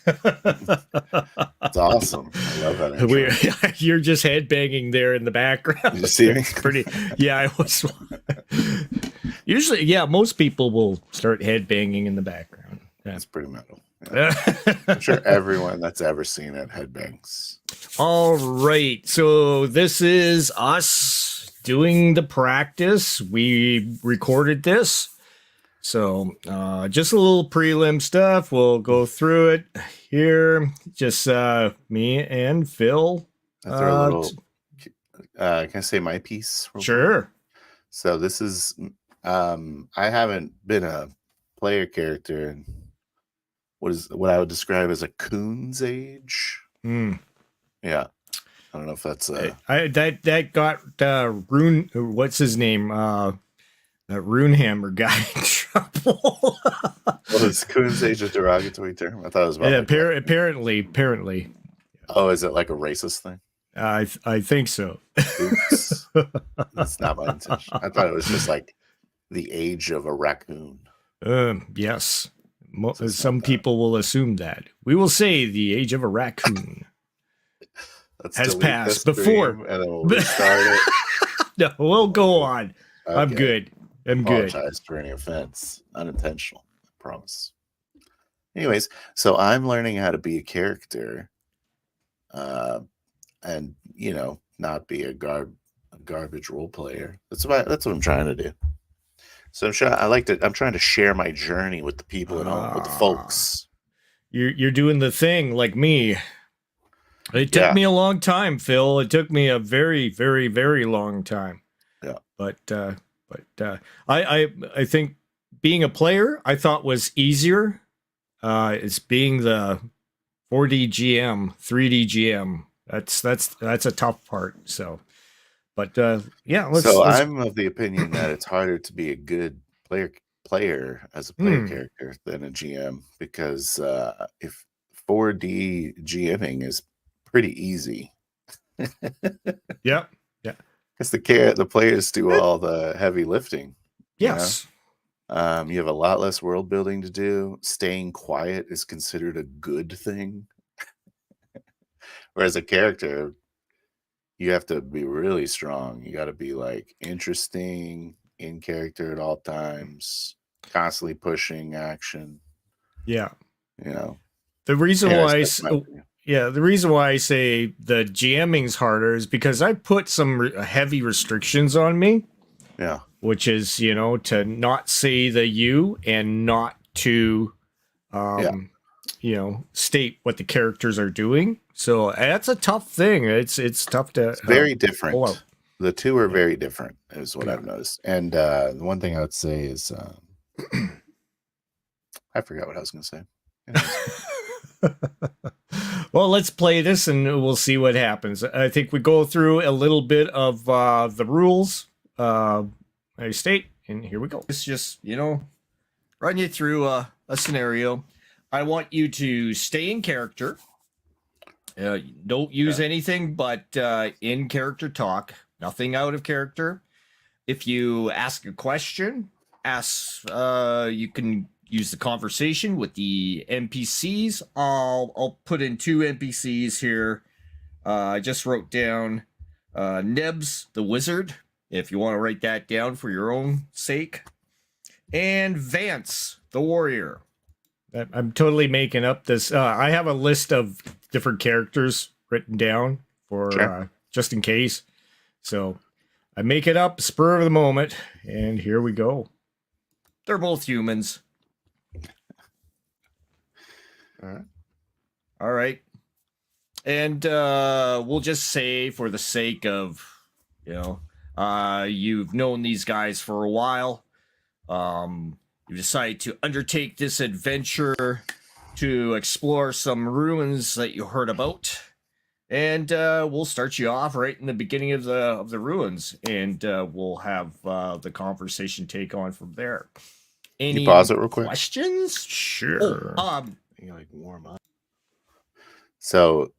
It's awesome. I love that intro. You're just headbanging there in the background. Did you see me? It's pretty. Yeah, I was. Usually, yeah, most people will start headbanging in the background. Yeah. It's pretty metal. Yeah. I'm sure everyone that's ever seen it headbangs. All right, so this is us doing the practice. We recorded this. So just a little prelim stuff. We'll go through it here. Just me and Phil. I throw a little. Can I say my piece? Sure. Quick? So this is. I haven't been a player character in what I would describe as a coon's age. Yeah, I don't know if that's that got Rune. What's his name? That Runehammer guy in trouble. Well, is coon's age a derogatory term? I thought it was about. Yeah, apparently. Oh, is it like a racist thing? I think so. Oops. That's not my intention. I thought it was just like the age of a raccoon. Yes. Some people will assume that. We will say the age of a raccoon has passed before. And then we'll restart it. No, we'll go on. Okay. I'm good. I apologize for any offense. Unintentional. I promise. Anyways, so I'm learning how to be a character. And, not be a garbage role player. That's what I'm trying to do. So I'm trying to share my journey with the people with the folks. You're doing the thing like me. It took me a long time, Phil. It took me a very, very, very long time. Yeah. But I think being a player I thought was easier. It's being the 4D GM, 3D GM. That's a tough part. So. But let's. I'm of the opinion that it's harder to be a good player as a player character than a GM because if 4D GMing is pretty easy. Yeah. Because the players do all the heavy lifting. Yes. You have a lot less world building to do. Staying quiet is considered a good thing. Whereas a character, you have to be really strong. You got to be like interesting, in character at all times, constantly pushing action. Yeah. The reason why the reason why I say the GMing's harder is because I put some heavy restrictions on me. Yeah. Which is, to not say the you and not to state what the characters are doing. So that's a tough thing. It's tough to. It's very different. The two are very different, is what I've noticed. And the one thing I would say is, I forgot what I was going to say. Well, let's play this and we'll see what happens. I think we go through a little bit of the rules. I state, and here we go. It's just run you through a scenario. I want you to stay in character. Don't use anything but in character talk. Nothing out of character. If you ask a question, you can use the conversation with the NPCs. I'll put in 2 NPCs here. I just wrote down Nebs the Wizard, if you want to write that down for your own sake, and Vance the Warrior. I'm totally making up this. I have a list of different characters written down for just in case. So I make it up, spur of the moment, and here we go. They're both humans. All right. And we'll just say, for the sake of, you've known these guys for a while. You decide to undertake this adventure to explore some ruins that you heard about. And we'll start you off right in the beginning of the ruins, and we'll have the conversation take on from there. Any Can you pause it real quick? Questions? Sure. You warm up. So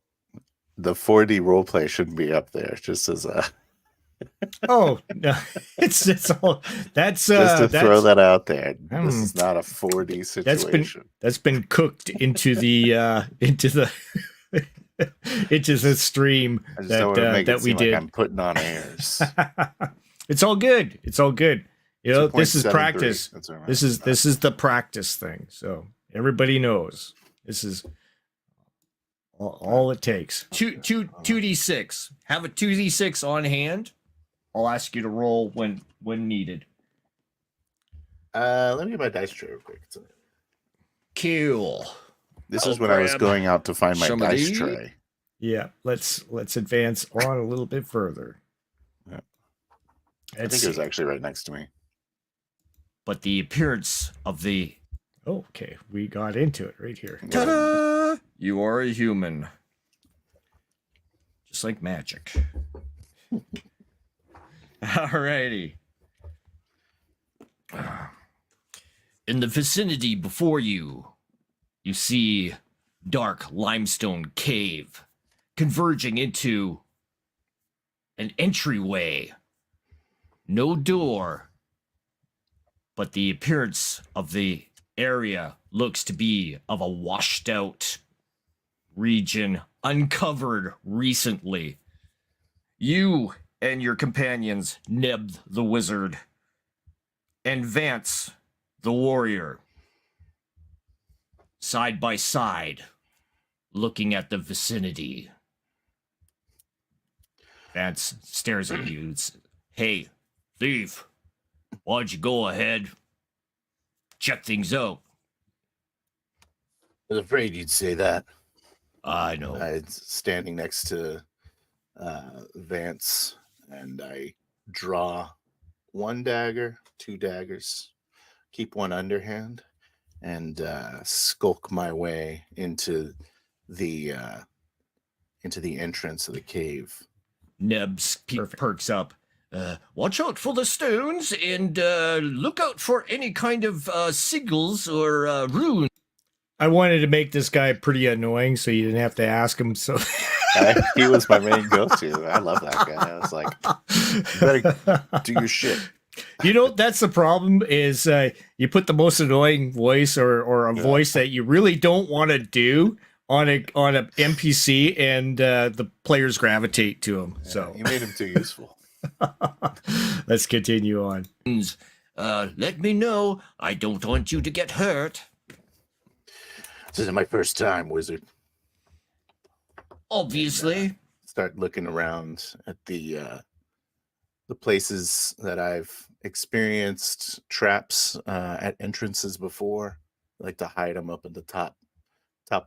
the 4D roleplay shouldn't be up there, just as a Oh no, it's all that's Just to that's throw that out there. This is not a 4D situation. that's been cooked into the into the stream I just don't that want to make that it we seem like did. I'm putting on airs. It's all good. It's all good. You know, this is 2.73. practice. That's what I'm This is the practice thing. So everybody knows this is all it takes. 2d6. Have a 2d6 on hand. I'll ask you to roll when needed. Let me get my dice tray real quick. Cool. This is when I was going out to find my dice tray. Yeah, let's advance on a little bit further. Yeah. I think it was actually right next to me. But the appearance of the... Oh, okay, we got into it right here. Ta-da! You are a human. Just like magic. Alrighty. In the vicinity before you, you see dark limestone cave converging into an entryway. No door, but the appearance of the area looks to be of a washed out region uncovered recently. You and your companions, Neb the wizard and Vance the warrior, side by side, looking at the vicinity. Vance stares at you. Hey, thief, why don't you go ahead, check things out? I was afraid you'd say that. I know. I'm standing next to Vance, and I draw one dagger, two daggers, keep one underhand, and skulk my way into the entrance of the cave. Neb's perks up. Watch out for the stones and look out for any kind of sigils or runes. I wanted to make this guy pretty annoying so you didn't have to ask him. So he was my main go-to. I love that guy. I was like, you better do your shit. You know, that's the problem is you put the most annoying voice or a voice that you really don't want to do on a NPC, and the players gravitate to him. So you made him too useful. Let's continue on. Let me know. I don't want you to get hurt. This isn't my first time, wizard. Obviously. Start looking around at the places that I've experienced traps at entrances before. I like to hide them up at the top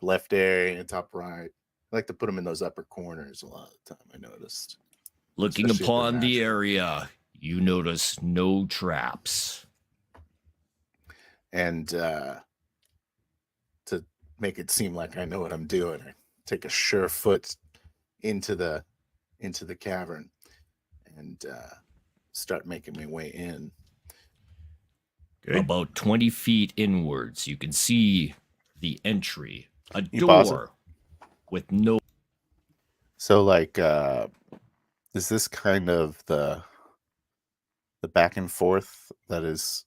left area and top right. I like to put them in those upper corners a lot of the time, I noticed. Looking upon the area, you notice no traps. And to make it seem like I know what I'm doing, I take a sure foot into the cavern and start making my way in. Good. About 20 feet inwards, you can see the entry, a door with no... So, like, is this kind of the back and forth that's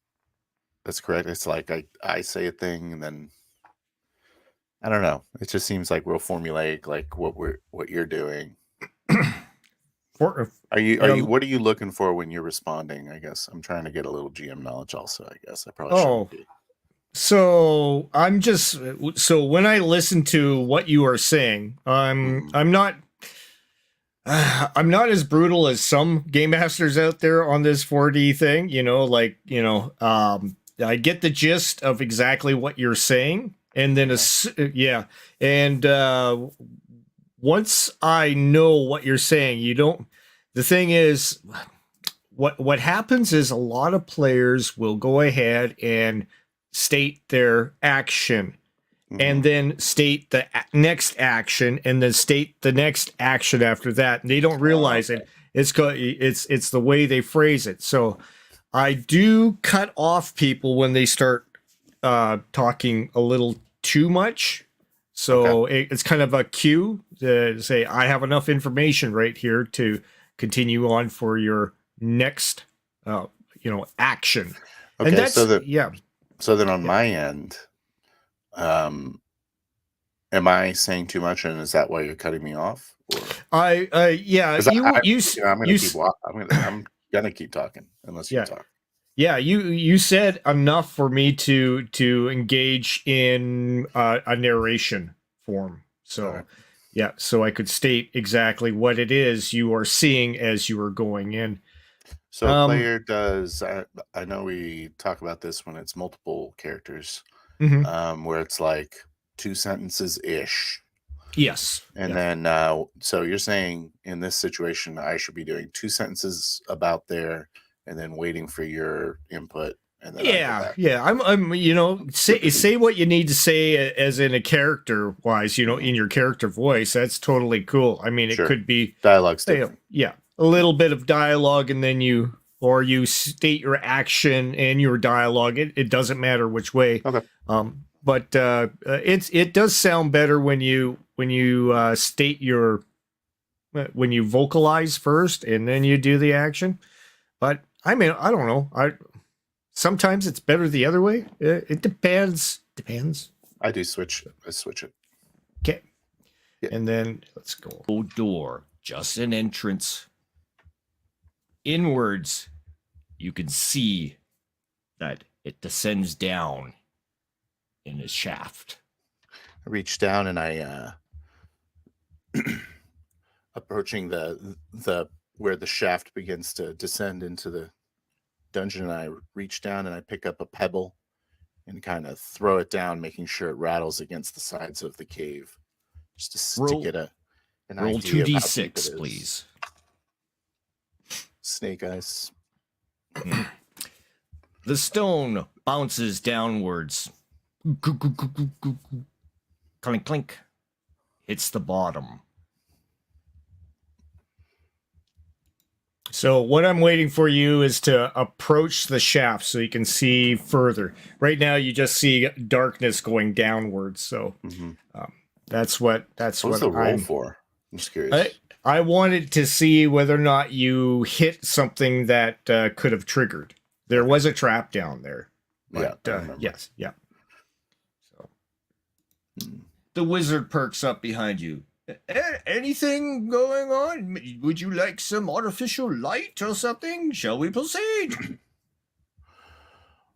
correct? It's like I say a thing and then I don't know. It just seems like real formulaic, like what you're doing. What are you looking for when you're responding? I guess I'm trying to get a little GM knowledge also, I guess. I probably shouldn't be. So when I listen to what you are saying, I'm not as brutal as some game masters out there on this 4D thing, I get the gist of exactly what you're saying. And then, once I know what you're saying, the thing is, what happens is a lot of players will go ahead and state their action, and then state the next action, and then state the next action after that. And they don't realize it. It's the way they phrase it. So I do cut off people when they start talking a little too much. So it's kind of a cue to say, I have enough information right here to continue on for your next, action. Okay, And that's, so that yeah. so then on my end, am I saying too much, and is that why you're cutting me off? Or Yeah, 'cause I'm gonna keep I'm gonna keep talking unless you yeah. talk. Yeah, you said enough for me to engage in a narration form. So, Right. yeah, so I could state exactly what it is you are seeing as you are going in. So a player does. I know we talk about this when it's multiple characters, where it's like 2 sentences ish. Yes. And Yeah. then, so you're saying in this situation, I should be doing 2 sentences about there, and then waiting for your input, and then I go back. Yeah. I'm say what you need to say as in a character wise, in your character voice. That's totally cool. I mean, it Sure. could be Dialogue's different. a little bit of dialogue, and then you state your action and your dialogue. It doesn't matter which way. Okay. But it does sound better when you state your when you vocalize first and then you do the action. But I mean, I don't know. Sometimes it's better the other way. It depends. I switch it. Okay. Yeah. And then let's go. No door, just an entrance. Inwards, you can see that it descends down in a shaft. I reach down and I approaching the where the shaft begins to descend into the dungeon, and I reach down and I pick up a pebble and kind of throw it down, making sure it rattles against the sides of the cave, just to get an roll idea of how deep it 2d6, is. please. Snake eyes. The stone bounces downwards. Clink, clink. Hits the bottom. So what I'm waiting for you is to approach the shaft so you can see further. Right now, you just see darkness going downwards. So that's what What's the roll for? I'm just curious. I wanted to see whether or not you hit something that could have triggered. There was a trap down there. But, yes. Yeah. So the wizard perks up behind you. Anything going on? Would you like some artificial light or something? Shall we proceed?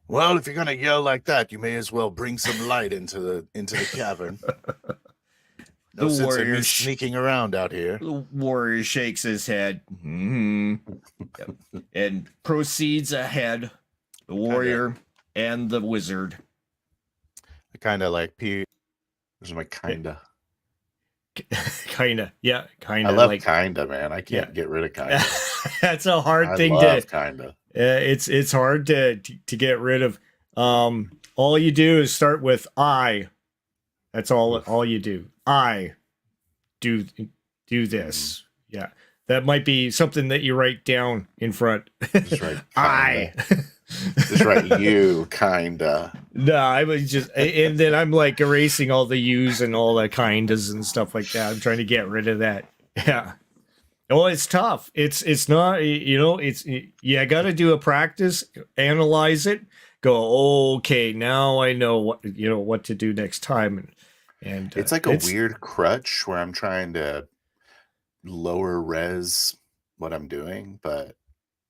Well, if you're gonna yell like that, you may as well bring some light into the cavern. No The sense in warrior me sneaking around out here. The warrior shakes his head and proceeds ahead. The warrior and the wizard. I kind of like There's my kinda. Kinda. I love kinda, man. I can't get rid of kinda. That's a hard thing to. Kinda. It's hard to get rid of. All you do is start with I. That's all you do. I do this. Yeah. That might be something that you write down in front. Just write I. Just write you, kinda. No, I was just, and then I'm like erasing all the yous and all the kindas and stuff like that. I'm trying to get rid of that. Yeah. Oh, it's tough. It's not, you got to do a practice, analyze it, go, okay, now I know what to do next time. And it's like a weird crutch where I'm trying to lower res what I'm doing, but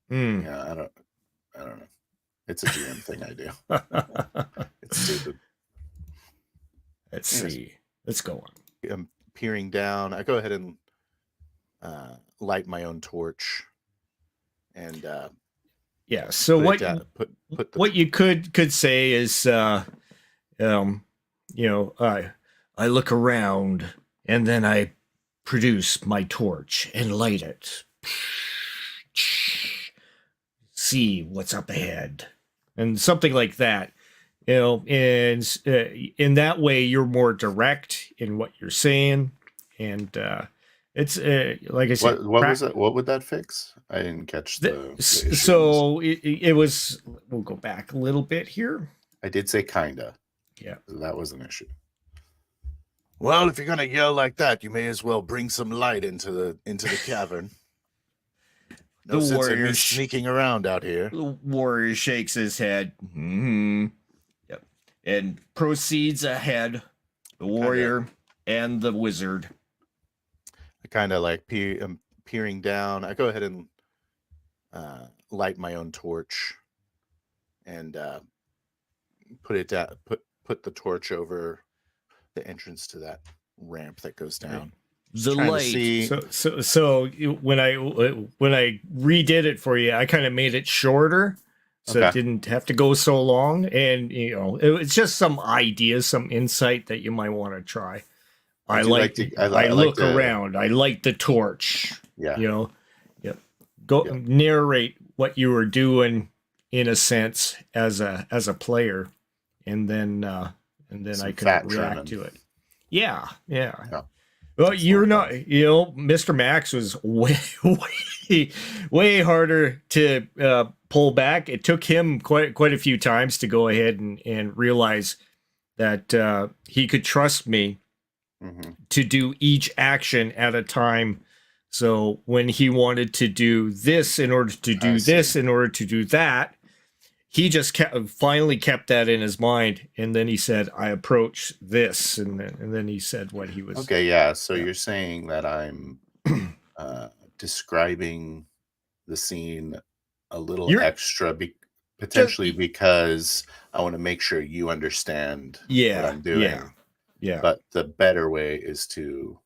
yeah, I don't know. It's a GM thing I do. It's stupid. Let's see. Let's go on. I'm peering down. I go ahead and light my own torch, and yeah. So what you could say is, I look around and then I produce my torch and light it. See what's up ahead, and something like that. And in that way, you're more direct in what you're saying, and it's like I said. What was that? What would that fix? I didn't catch the so it was. We'll go back a little bit here. I did say kinda. Yeah, so that was an issue. Well, if you're gonna yell like that, you may as well bring some light into the cavern. No The sense in me warrior sneaking around out here. The warrior shakes his head. Mm-hmm. Yep. And proceeds ahead. The warrior and the wizard. I kind of like I'm peering down. I go ahead and light my own torch and put it down. Put the torch over the entrance to that ramp that goes down. Just The trying to light. see. So when I redid it for you, I kind of made it shorter, so it didn't have to go so long. And it's just some ideas, some insight that you might want to try. I look around. I light the torch. Yeah. Yep. Go narrate what you were doing in a sense as a player, and then Some I can fat react trimming. to it. Yeah. Yeah. Well, you're not, Mr. Max was way harder to pull back. It took him quite a few times to go ahead and realize that he could trust me to do each action at a time. So when he wanted to do this in order to do this, in order to do that, he just finally kept that in his mind, and then he said, "I approach this," and then he said what he was. Okay, yeah. So you're saying that I'm describing the scene a little extra, potentially because I want to make sure you understand what I'm doing. Yeah. But the better way is to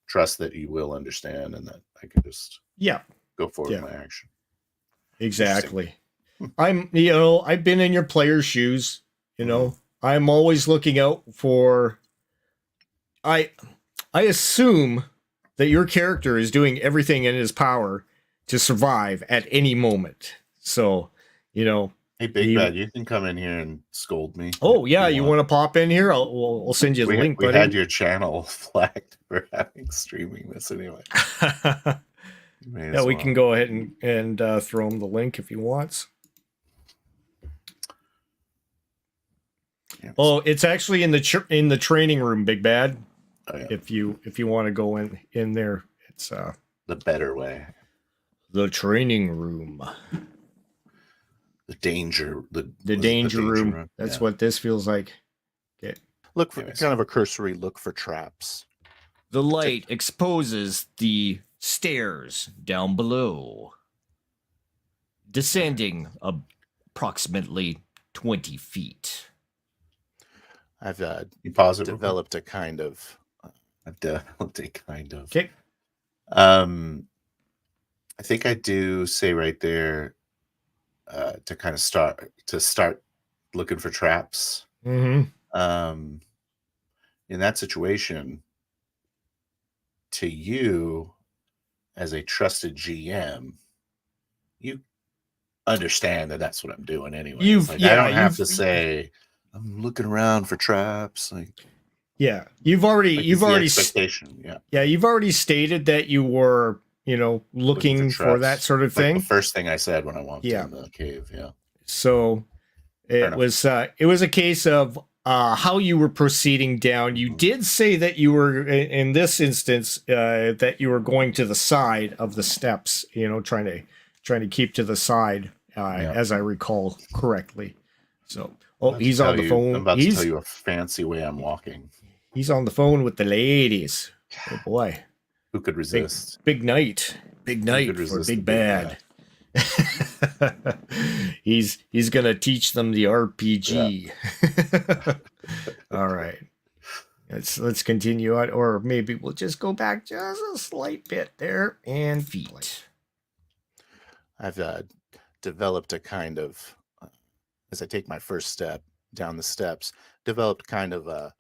trust that you will understand, and that I can just go forward with my action. Exactly. I've been in your player's shoes, I'm always looking out for, I assume that your character is doing everything in his power to survive at any moment. So, hey, Big Bad, you can come in here and scold me. Oh yeah, you want to pop in here? I'll send you the link. We had your channel flagged for having streaming this anyway. Yeah, we can go ahead and throw him the link if he wants. Yeah, oh, it's actually in the training room, Big Bad. Oh, yeah. If you want to go in there, it's the better way. The training room. The danger room. That's what this feels like. Okay. Look for kind of a cursory look for traps. The light exposes the stairs down below, descending approximately 20 feet. I've developed a kind of. Okay. I think I do say right there to kind of start looking for traps. Mm-hmm. In that situation, to you as a trusted GM, you understand that that's what I'm doing anyway. I don't have to say I'm looking around for traps. You've already expectation. You've already stated that you were looking for that sort of thing. The first thing I said when I walked in the cave. Yeah. So it was a case of how you were proceeding down. You did say that you were in this instance that you were going to the side of the steps. Trying to keep to the side, as I recall correctly. So he's on the phone. I'm about to tell you a fancy way I'm walking. He's on the phone with the ladies. Oh boy. Who could resist? Big night for Big Bad. He's gonna teach them the RPG. Yeah. All right. Let's continue on, or maybe we'll just go back just a slight bit there and feet. I've developed a kind of, as I take my first step down the steps, developed kind of a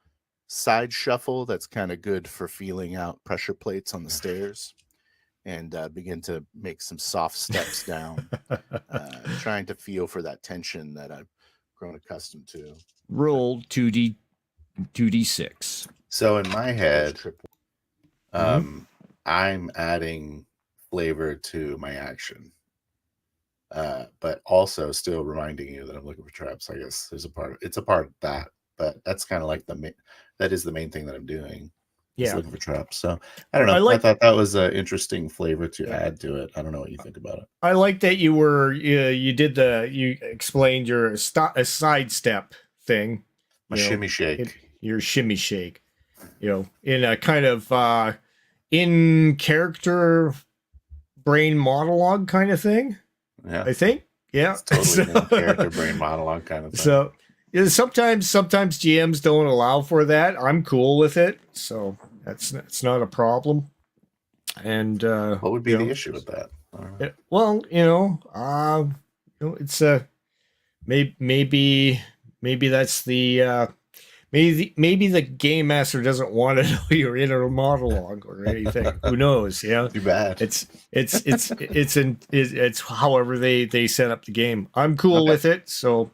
side shuffle that's kind of good for feeling out pressure plates on the stairs, and begin to make some soft steps down, trying to feel for that tension that I've grown accustomed to. Roll 2d6. So in my head, I'm adding flavor to my action, but also still reminding you that I'm looking for traps. I guess it's a part of that, but that's kind of like that is the main thing that I'm doing. He's Yeah. looking for traps. So I don't know. I thought that was an interesting flavor to add to it. I don't know what you think about it. I like that you explained your a sidestep thing. My shimmy shake. Your shimmy shake. In a kind of in character brain monologue kind of thing. Yeah. I think. Yeah. It's totally in character brain monologue kind of thing. So sometimes GMs don't allow for that. I'm cool with it. So that's not a problem. And what would be the issue with that? Well, it's maybe that's the maybe the game master doesn't want to know your inner monologue or anything. Who knows? Yeah, too bad. It's however they set up the game. I'm cool with it, so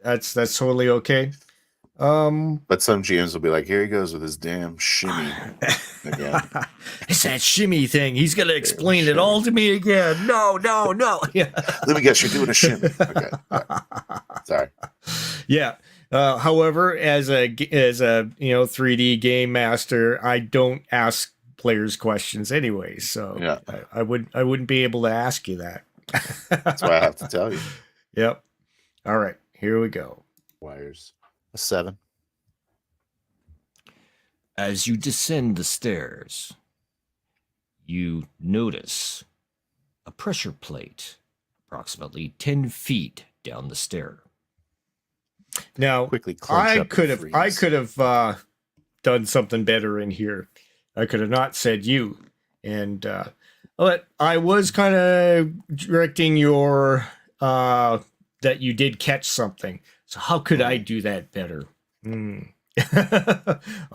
that's totally okay. But some GMs will be like, here he goes with his damn shimmy again. It's that shimmy thing. He's gonna explain it all to me again. No. Yeah. Let me guess, you're doing a shimmy. Okay. Sorry. Yeah. However, as a 3D game master, I don't ask players questions anyway, so yeah. I wouldn't be able to ask you that. That's why I have to tell you. Yep. All right, here we go. Wires. A 7. As you descend the stairs, you notice a pressure plate approximately 10 feet down the stair. Now, quickly I could have done something better in here. I could have not said you, and but I was kind of directing your that you did catch something. So how could I do that better? I'll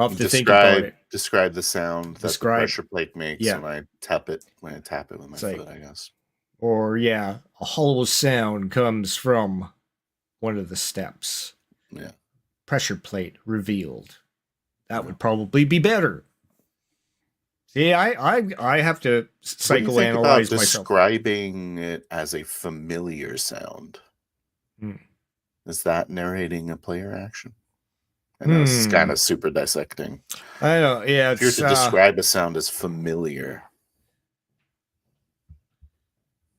have to think about it. Describe the sound that the pressure plate makes when I tap it with my foot, I guess. Or a hollow sound comes from one of the steps. Yeah. Pressure plate revealed. That would probably be better. See, I have to psychoanalyze myself. Describing it as a familiar sound. Is that narrating a player action? I know this is kind of super dissecting. I know, yeah. If you're to describe a sound as familiar,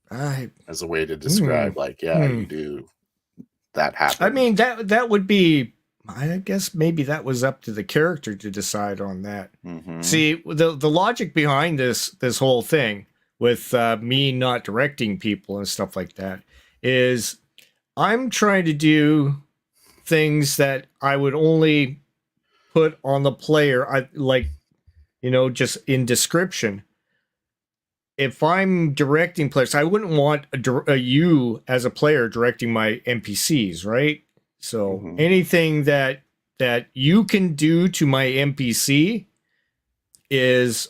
as a way to describe, you do that happen. I mean, that would be. I guess maybe that was up to the character to decide on that. Mm-hmm. See, the logic behind this whole thing with me not directing people and stuff like that is I'm trying to do things that I would only put on the player. Just in description. If I'm directing players, I wouldn't want you as a player directing my NPCs, right? So anything that you can do to my NPC is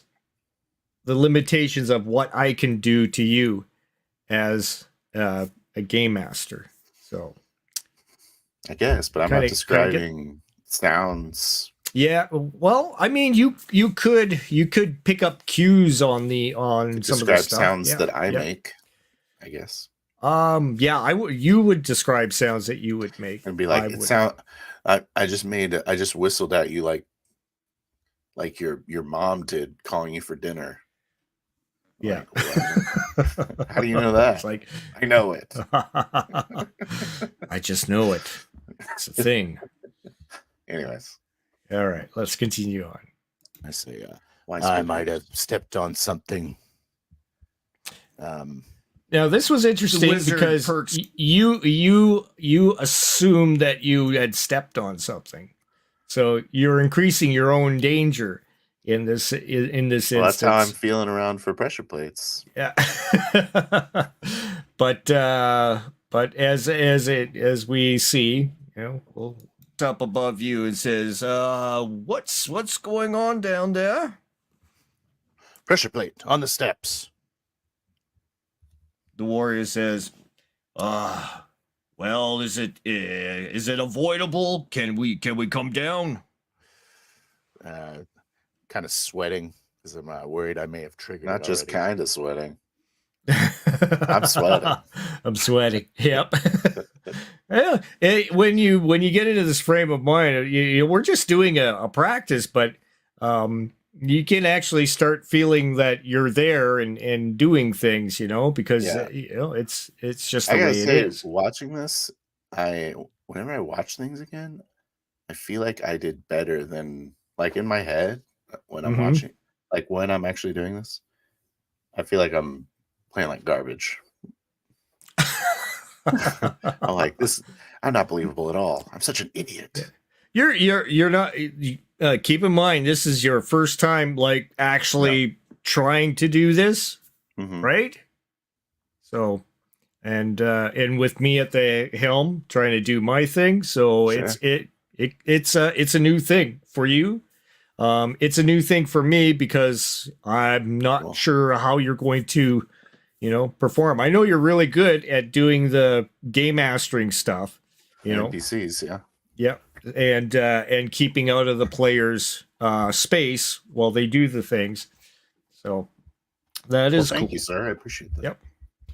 the limitations of what I can do to you as a game master. So I guess, but I'm not describing sounds. Yeah, well, I mean, you could pick up cues on some of the stuff. Sounds that I make, I guess. You would describe sounds that you would make and be like, I just whistled at you like your mom did, calling you for dinner. Yeah. Like, how do you know that? It's like, I know it. I just know it. It's a thing. Anyways. All right, let's continue on. I say, I might have stepped on something. Now this was interesting because you assumed that you had stepped on something, so you're increasing your own danger in this instance. That's how I'm feeling around for pressure plates. Yeah, but as we see, we'll up above you and says, what's going on down there? Pressure plate on the steps. The warrior says, well, is it avoidable? Can we come down? Kind of sweating because I'm worried I may have triggered. Not just kind of sweating. I'm sweating. I'm sweating. Yep. Yeah, when you get into this frame of mind, we're just doing a practice, but you can actually start feeling that you're there and doing things, because it's just the I gotta way it say, is. watching this, whenever I watch things again, I feel like I did better than like in my head when I'm Mm-hmm. watching, like when I'm actually doing this. I feel like I'm playing like garbage. I'm like this. I'm not believable at all. I'm such an idiot. You're not. Keep in mind, this is your first time, like actually trying to do this, Mm-hmm. right? So, and with me at the helm trying to do my thing, so Sure. it's a new thing for you. It's a new thing for me because I'm not sure how you're going to, perform. I know you're really good at doing the game mastering stuff, NPCs, yeah. Yep. And keeping out of the player's space while they do the things. So that is Thank cool. you, sir. I appreciate that. Yep.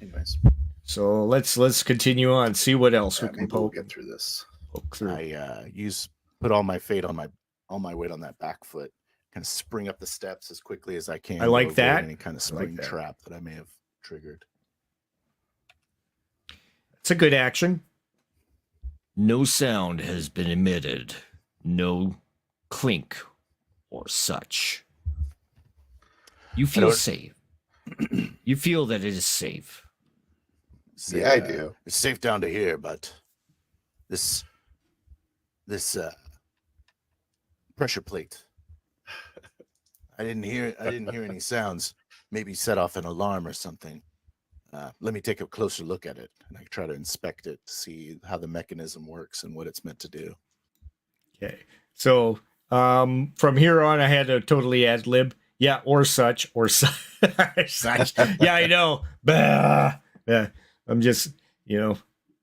Anyways, so let's continue on. See what else we can maybe we'll get through this. Poke through. I put all my weight on that back foot, kind of spring up the steps as quickly as I can. I like to avoid that. Any kind of spring trap that I may have triggered. It's a good action. No sound has been emitted. No clink or such. You feel safe. You feel that it is safe. Yeah, I do. It's safe down to here, but this pressure plate. I didn't hear any sounds. Maybe set off an alarm or something. Let me take a closer look at it, and I try to inspect it to see how the mechanism works and what it's meant to do. Okay. So from here on, I had to totally ad lib. Yeah, or such, or such. Yeah, I know. Bah. Yeah, I'm just,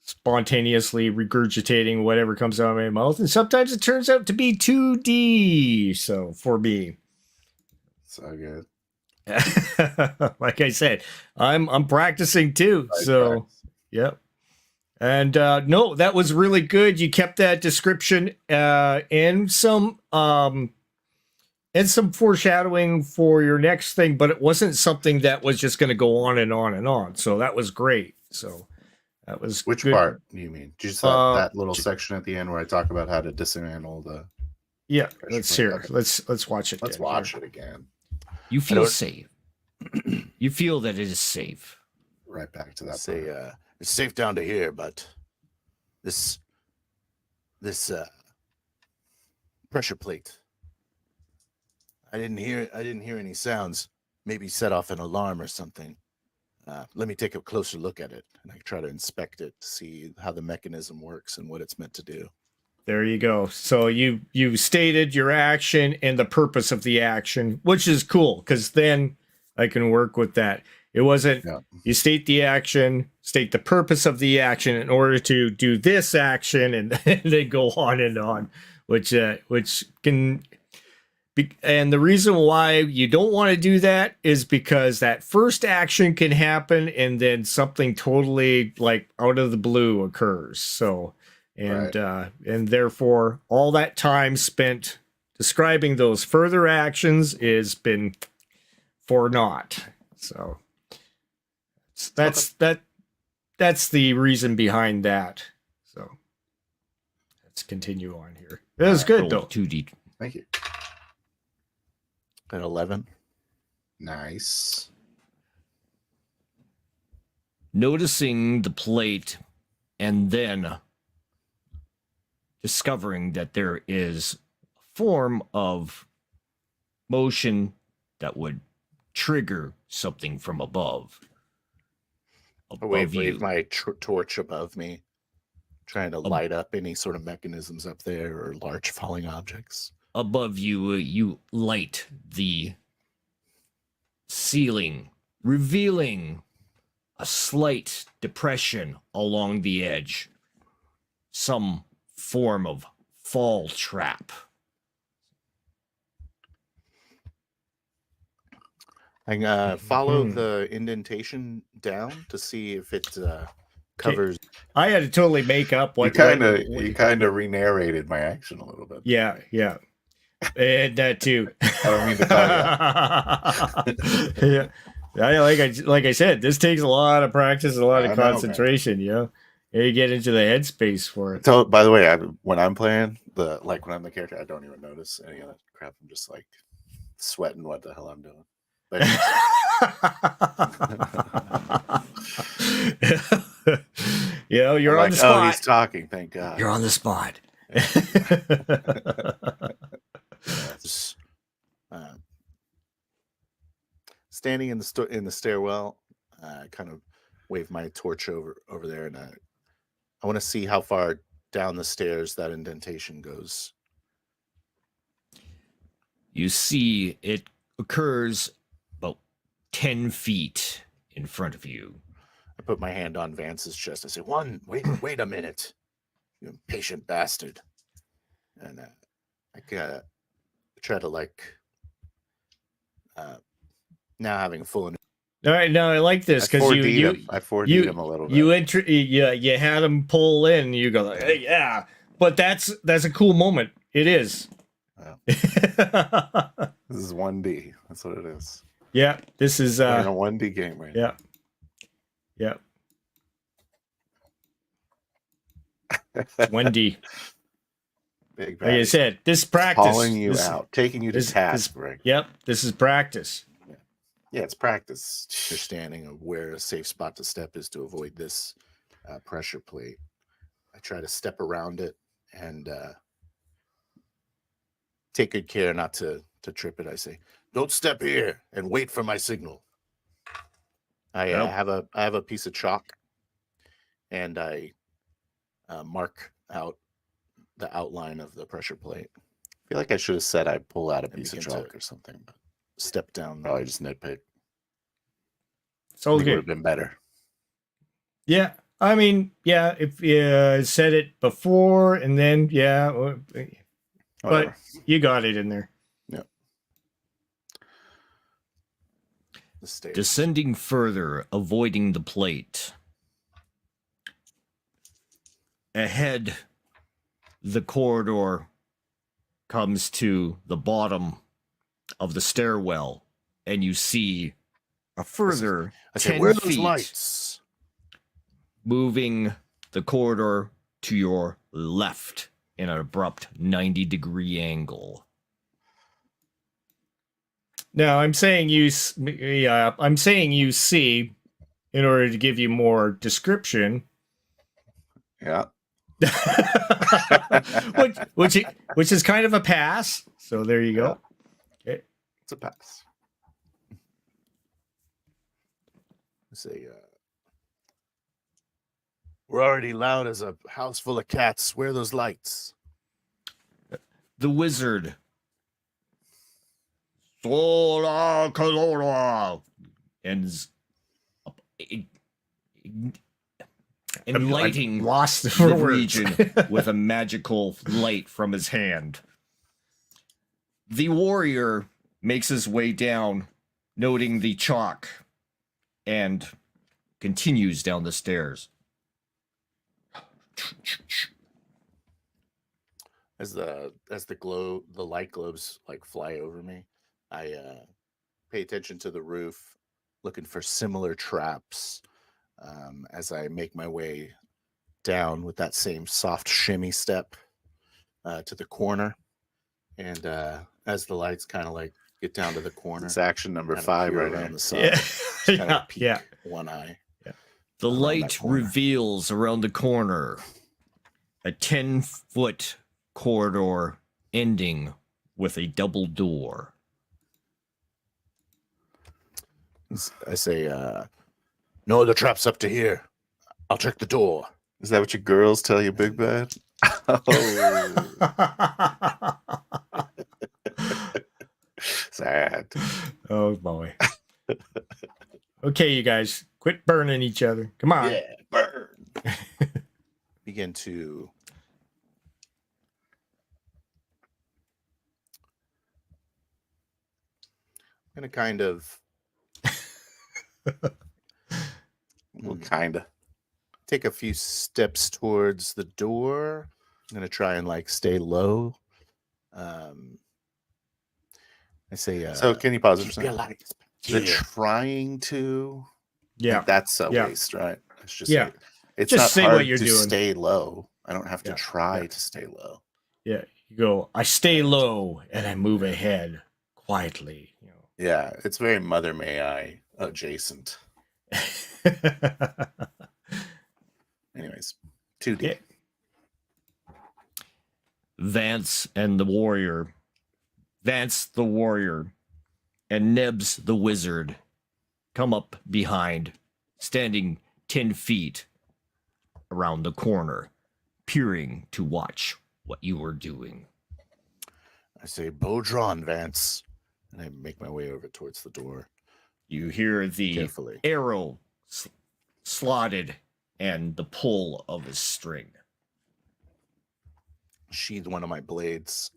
spontaneously regurgitating whatever comes out of my mouth, and sometimes it turns out to be 2D. So for me, so good. Like I said, I'm practicing too. Yep. And no, that was really good. You kept that description and some foreshadowing for your next thing, but it wasn't something that was just going to go on and on and on. So that was great. So that was Which good. part do you mean? Just that little section at the end where I talk about how to dismantle the. Yeah, let's hear. Okay. Let's watch it. Let's watch it again. You feel safe. You feel that it is safe. Right back to that. Say, it's safe down to here, but this pressure plate. I didn't hear any sounds. Maybe set off an alarm or something. Let me take a closer look at it, and I try to inspect it to see how the mechanism works and what it's meant to do. There you go. So you stated your action and the purpose of the action, which is cool because then I can work with that. It wasn't you state the action, state the purpose of the action in order to do this action, and then go on and on, which can be. And the reason why you don't want to do that is because that first action can happen, and then something totally like out of the blue occurs. So. And and therefore, all that time spent describing those further actions is been for naught. So that's the reason behind that. So let's continue on here. That was good though. 2D. Thank you. An 11. Nice. Noticing the plate and then discovering that there is a form of motion that would trigger something from above. Wave my torch above me, trying to light up any sort of mechanisms up there or large falling objects. Above you, you light the ceiling, revealing a slight depression along the edge. Some form of fall trap. I follow the indentation down to see if it covers. I had to totally make up what You kind of re-narrated my action a little bit. Yeah, and that too. I don't mean to call you. Yeah, like I said, this takes a lot of practice, a lot of concentration. You get into the headspace for it. So, by the way, when I'm playing when I'm the character, I don't even notice any of that crap. I'm just like sweating what the hell I'm doing. But you're I'm on the spot. Oh, he's talking. Thank God. You're on the spot. Standing in the stairwell, I kind of wave my torch over there, and I want to see how far down the stairs that indentation goes. You see it occurs about 10 feet in front of you. I put my hand on Vance's chest. I say, wait a minute, you impatient bastard. And I try to now having a full. All right, now I like this because you I 4D'd him a little bit. You had him pull in. You go like, hey, yeah, but that's a cool moment. It is. Wow. This is 1D. That's what it is. Yeah, this is we're in a 1D game right now. Yeah. 1D. Big like I said, this practice. Calling you out, taking you to task, Rick. Yep, this is practice. Yeah, it's practice. Understanding of where a safe spot to step is to avoid this pressure plate. I try to step around it and take good care not to trip it. I say, "Don't step here and wait for my signal." I have a piece of chalk, and I mark out the outline of the pressure plate. I feel like I should have said I pull out a piece of chalk or something, but step down, probably just nitpick. So it would have been better. Yeah, I mean, yeah, if you said it before and then, yeah, but you got it in there. Yeah. Descending further, avoiding the plate. Ahead, the corridor comes to the bottom of the stairwell, and you see a further 10 where are feet those lights? Moving the corridor to your left in an abrupt 90-degree angle. Now, I'm saying you see in order to give you more description. Yeah. which is kind of a pass. So there you go. Okay. It's a pass. Let's say we're already loud as a house full of cats. Where are those lights? The wizard. And enlightening the region with a magical light from his hand. The warrior makes his way down, noting the chalk, and continues down the stairs. As the light globes like fly over me, I pay attention to the roof, looking for similar traps. As I make my way down with that same soft shimmy step to the corner, and as the lights kind of like get down to the corner, it's action number 5 right on the side. Yeah. One eye. Yeah. The light reveals around the corner a 10-foot corridor ending with a double door. I say, no, the trap's up to here. I'll check the door. Is that what your girls tell you, Big Bad? Oh. Sad. Oh, boy. Okay, you guys, quit burning each other. Come on. Yeah, burn. Begin to I'm gonna kind of well, kinda. take a few steps towards the door. I'm gonna try and like stay low. I say. So can you pause it for a second? The trying to. Yeah. Like that's a Yeah. waste, right? It's just Yeah. like, it's Just not say hard what you're to doing. stay low. I don't have to Yeah. try Yeah. to stay low. Yeah. You go, I stay low and I move ahead quietly. You know. Yeah, it's very Mother May I adjacent. Anyways, 2D. Yeah. Vance the warrior, and Nebs the wizard come up behind, standing 10 feet around the corner, peering to watch what you were doing. I say, bow drawn, Vance. And I make my way over towards the door. You hear the Carefully. arrow slotted and the pull of a string. Sheathe one of my blades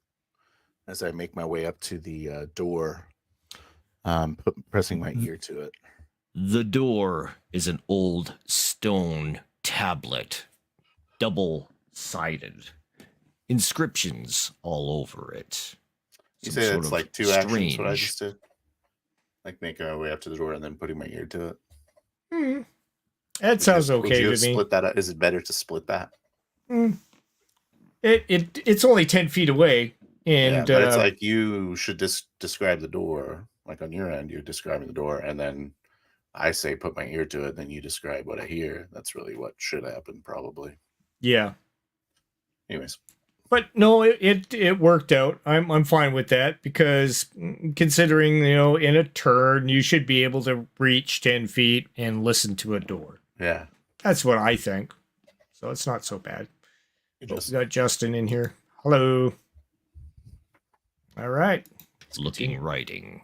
as I make my way up to the door, pressing my ear to it. The door is an old stone tablet, double-sided. Inscriptions all over it. You Some say sort it's of like 2 actions, what I strange- just did? Like making my way up to the door and then putting my ear to it? That sounds okay Would you to have me. split that up? Is it better to split that? It's only 10 feet away. And yeah, but it's like you should describe the door. Like on your end, you're describing the door, and then I say put my ear to it, then you describe what I hear. That's really what should happen, probably. yeah. Anyways. But no, it worked out. I'm fine with that because considering, you know, in a turn, you should be able to reach 10 feet and listen to a door. Yeah. That's what I think. So it's not so bad. We We got Justin in here. Hello. All right. looking writing.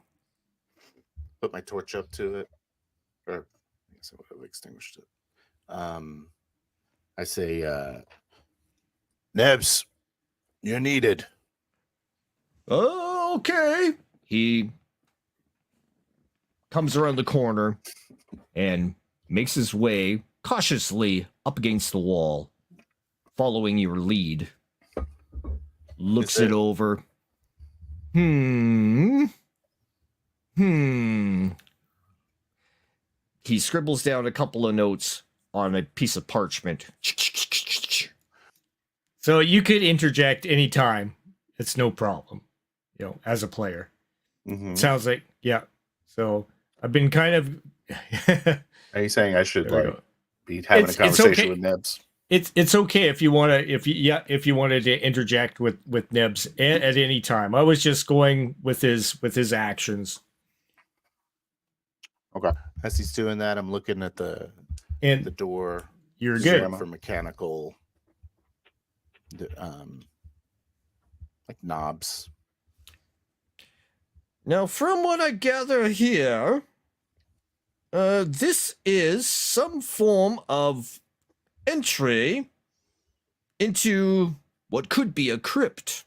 Put my torch up to it. Or I guess I would have extinguished it. I say, Nebs, you're needed. Oh, okay. He comes around the corner and makes his way cautiously up against the wall, following your lead. Looks it over. He scribbles down a couple of notes on a piece of parchment. So you could interject anytime. It's no problem, you know, as a player. Mm-hmm. Sounds like, yeah. So I've been kind of. Are you saying I should There we like go. be having a It's conversation okay. with Nebs? It's okay if you want to if you wanted to interject with Nebs at any time. I was just going with his actions. Okay. As he's doing that, I'm looking at the And door. you're Just good. for mechanical, like knobs. Now, from what I gather here, this is some form of entry into what could be a crypt.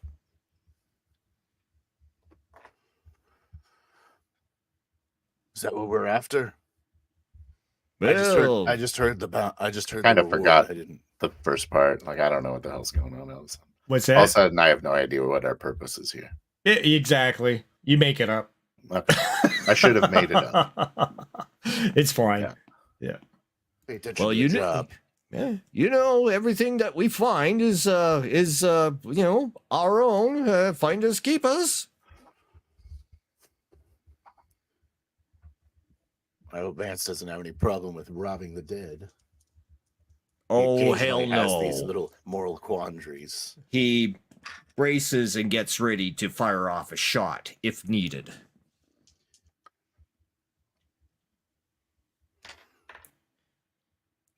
Is that what we're after? Well, I just heard the Kind of reward. forgot. I didn't. The first part, like I don't know what the hell's going on. Else. What's All of a that? sudden, I have no idea what our purpose is here. Exactly. You make it up. Okay. I should have made it up. It's fine. Pay attention well, to you the know, job. you know, everything that we find is you know, our own. Finders keepers. I hope Vance doesn't have any problem with robbing the dead. He Oh, hell occasionally has these no. little moral quandaries. He braces and gets ready to fire off a shot if needed.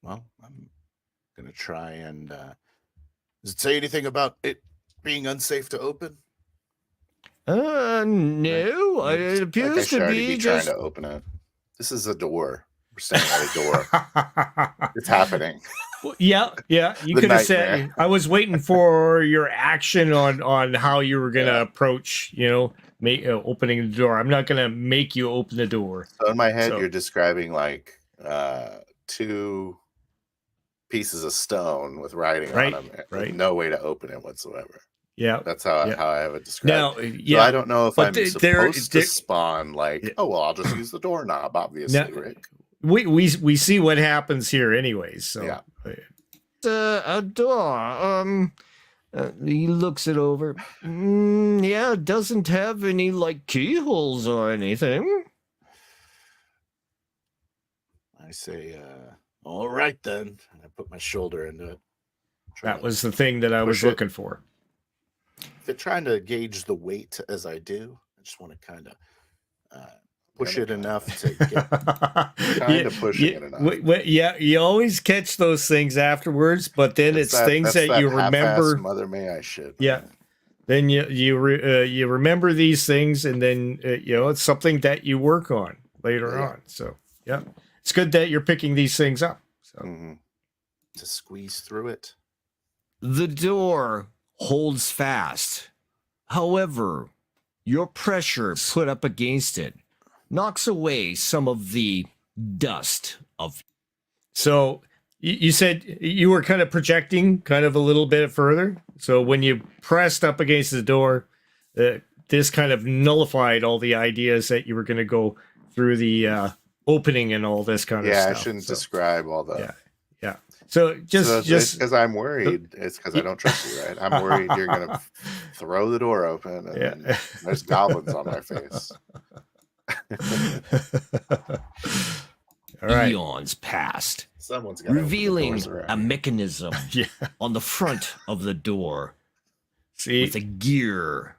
Well, I'm gonna try and. Does it say anything about it being unsafe to open? No. It I appears should to already be trying just. to open it. This is a door. We're standing at a door. It's happening. Well, yeah. You The could have said. nightmare. I was waiting for your action on how you were gonna approach. You know, opening the door. I'm not gonna make you open the door. So in my head, So- you're describing like two pieces of stone with writing Right, on them. right. No way to open it whatsoever. Yeah. That's how Yeah. I have it described. Now, So yeah. I don't know if but I'm they're- supposed to they're- spawn like, Yeah. oh well, I'll just use the doorknob, obviously, Rick. we see what happens here anyways. So Yeah. A door. He looks it over. Yeah, it doesn't have any like keyholes or anything. I say, all right then. And I put my shoulder into it. that was the thing that I was push it. looking for. If they're trying to gauge the weight as I do, I just want to kind of push it enough to get kind of pushing it enough. Yeah, you always catch those things afterwards, but then it's things that you remember. Mother may I shit. Yeah. Then you remember these things, and then it's something that you work on later on. So yeah, it's good that you're picking these things up. So to squeeze through it. The door holds fast. However, your pressure put up against it knocks away some of the dust of. So you said you were kind of projecting kind of a little bit further. So when you pressed up against the door, this kind of nullified all the ideas that you were going to go through the opening and all this kind of stuff. Yeah, I shouldn't describe all the. Yeah. So just because I'm worried. It's because I don't trust you, right? I'm worried you're gonna throw the door open and then there's goblins on my face. All right. Eons passed, Someone's revealing a mechanism on the front of the door. See, with a gear.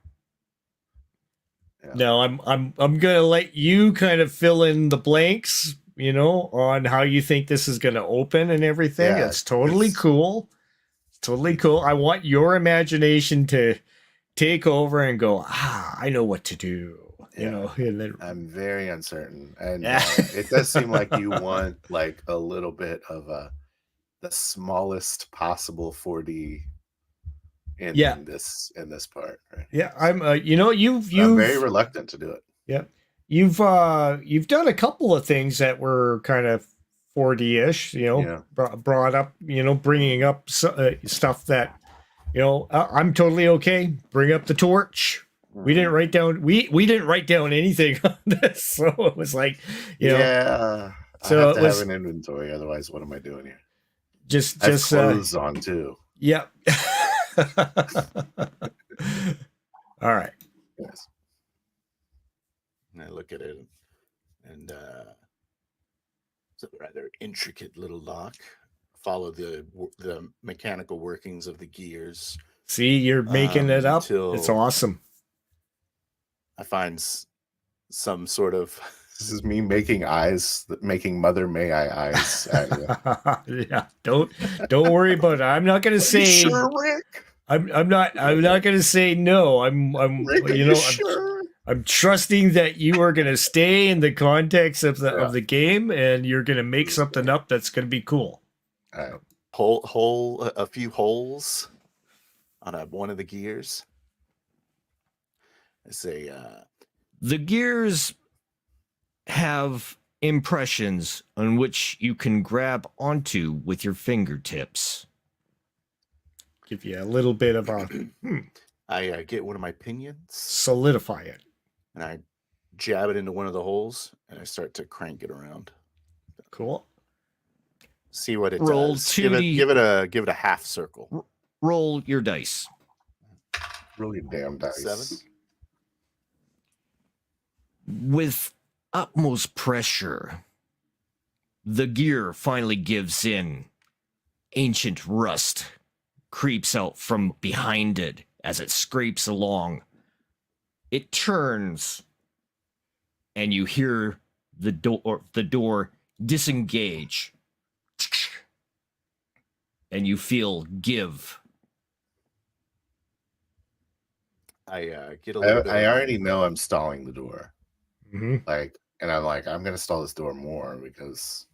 Yeah. Now I'm gonna let you kind of fill in the blanks, on how you think this is gonna open and everything. Yeah, it's totally cool. Totally cool. I want your imagination to take over and go, I know what to do. And then I'm very uncertain, and it does seem like you want like a little bit of the smallest possible 4D in this part. Right? Yeah, I'm. I'm very reluctant to do it. Yeah, you've done a couple of things that were kind of 4D-ish. Brought up. Bringing up stuff that I'm totally okay. Bring up the torch. We didn't write down. We didn't write down anything on this, so it was like, Yeah. So I have to have an inventory, otherwise, what am I doing here? Just clothes on too. Yeah. All right. Yes. And I look at it, and it's a rather intricate little lock. Follow the mechanical workings of the gears. See, you're making it up. It's awesome. I find some sort of. This is me making eyes, making Mother May I eyes at you. Yeah, don't worry about it. I'm not going to say. Sure, Rick. I'm not going to say no. Rick, sure? I'm trusting that you are going to stay in the context of the game, and you're going to make something up that's going to be cool. A few holes on one of the gears. I say, the gears have impressions on which you can grab onto with your fingertips. Give you a little bit of a. I get one of my pinions, solidify it, and I jab it into one of the holes, and I start to crank it around. Cool. See what it does. Give it a half circle. Roll your dice. Roll your damn dice. 7. With utmost pressure, the gear finally gives in. Ancient rust creeps out from behind it as it scrapes along. It turns, and you hear the door disengage, and you feel give. I get a little bit. I already know I'm stalling the door. Mm-hmm. I'm gonna stall this door more because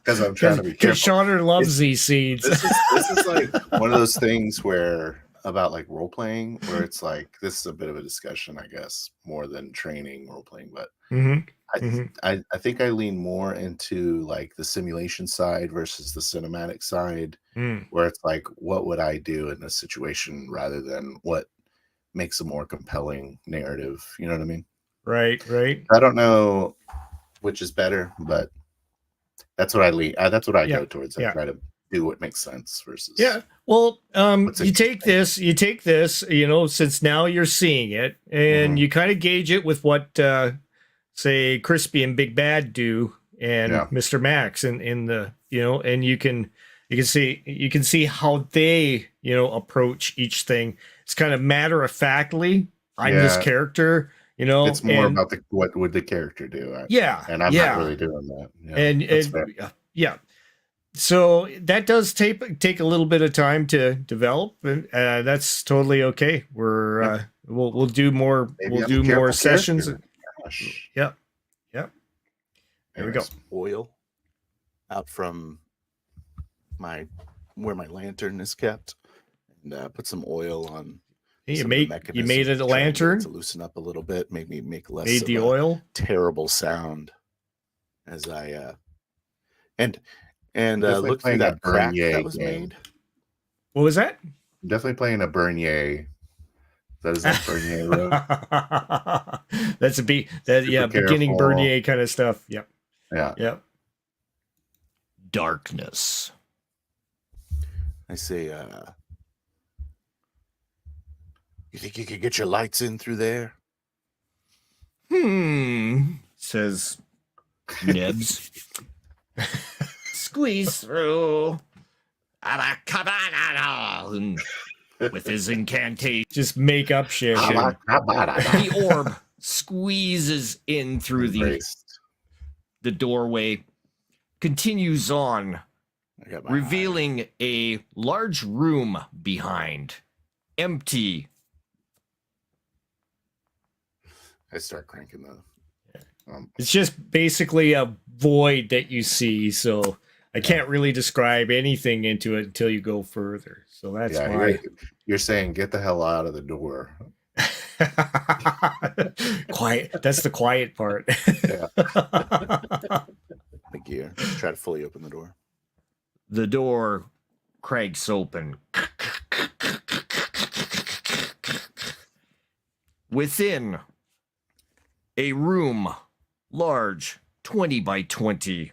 I'm trying to be careful. Shauner loves these seeds. This is like one of those things where about like role playing, where it's like this is a bit of a discussion, I guess, more than training role playing. But I think I lean more into like the simulation side versus the cinematic side, where it's like, what would I do in this situation rather than what makes a more compelling narrative. You know what I mean? Right. I don't know which is better, but that's what I lean. That's what I go towards. I try to do what makes sense versus. Yeah. Well, you take this, since now you're seeing it, and you kind of gauge it with what, say, Crispy and Big Bad do, and Mr. Max, in the, and you can see how they, approach each thing. It's kind of matter of factly. I'm this character. It's more about what would the character do. And I'm not really doing that. Yeah, so that does take a little bit of time to develop, and that's totally okay. We'll do more. We'll do more sessions. Gosh. Yep. There we go. Oil out from where my lantern is kept, and put some oil on. You made it a lantern to loosen up a little bit, made me make less made of the a oil terrible sound as I and look through that crack that was made. What was that? I'm definitely playing a Bernier. That is that Bernier room. That's beginning Bernier kind of stuff. Yep. Yeah. Darkness. I say, you think you could get your lights in through there? Says Nebs. Squeeze through. With his incantation. Just make up shit. The orb squeezes in through the doorway, continues on, revealing a large room behind. Empty. I start cranking the. It's just basically a void that you see, so I can't really describe anything into it until you go further. So that's why you're saying get the hell out of the door. Quiet. That's the quiet part. The gear. Try to fully open the door. The door cranks open. Within a room, large, 20 by 20.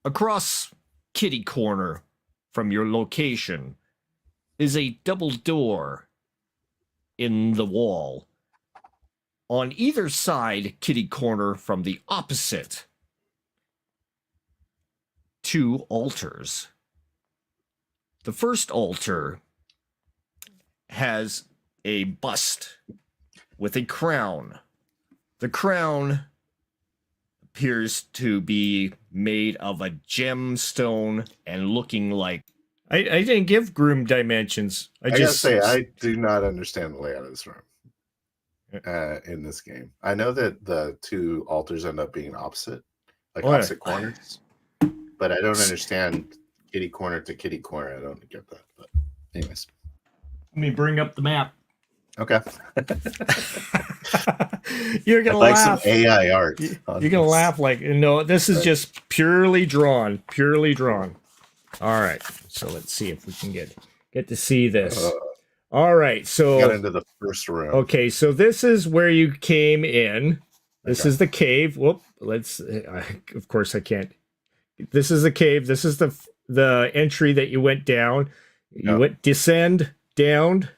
Across kitty corner from your location is a double door in the wall. On either side, kitty corner from the opposite, 2 altars. The first altar has a bust with a crown. The crown appears to be made of a gemstone and looking like... I didn't give Groom dimensions. I gotta say, I do not understand the layout of this room in this game. I know that the 2 altars end up being opposite corners, but I don't understand kitty corner to kitty corner. I don't get that. But anyways. Let me bring up the map. Okay. You're gonna laugh. Some AI art. You're gonna laugh like no. This is just purely drawn. All right. So let's see if we can get to see this. All right. So got into the first room. Okay. So this is where you came in. This is the cave. Whoop. Of course I can't. This is the cave. This is the entry that you went down. You descend down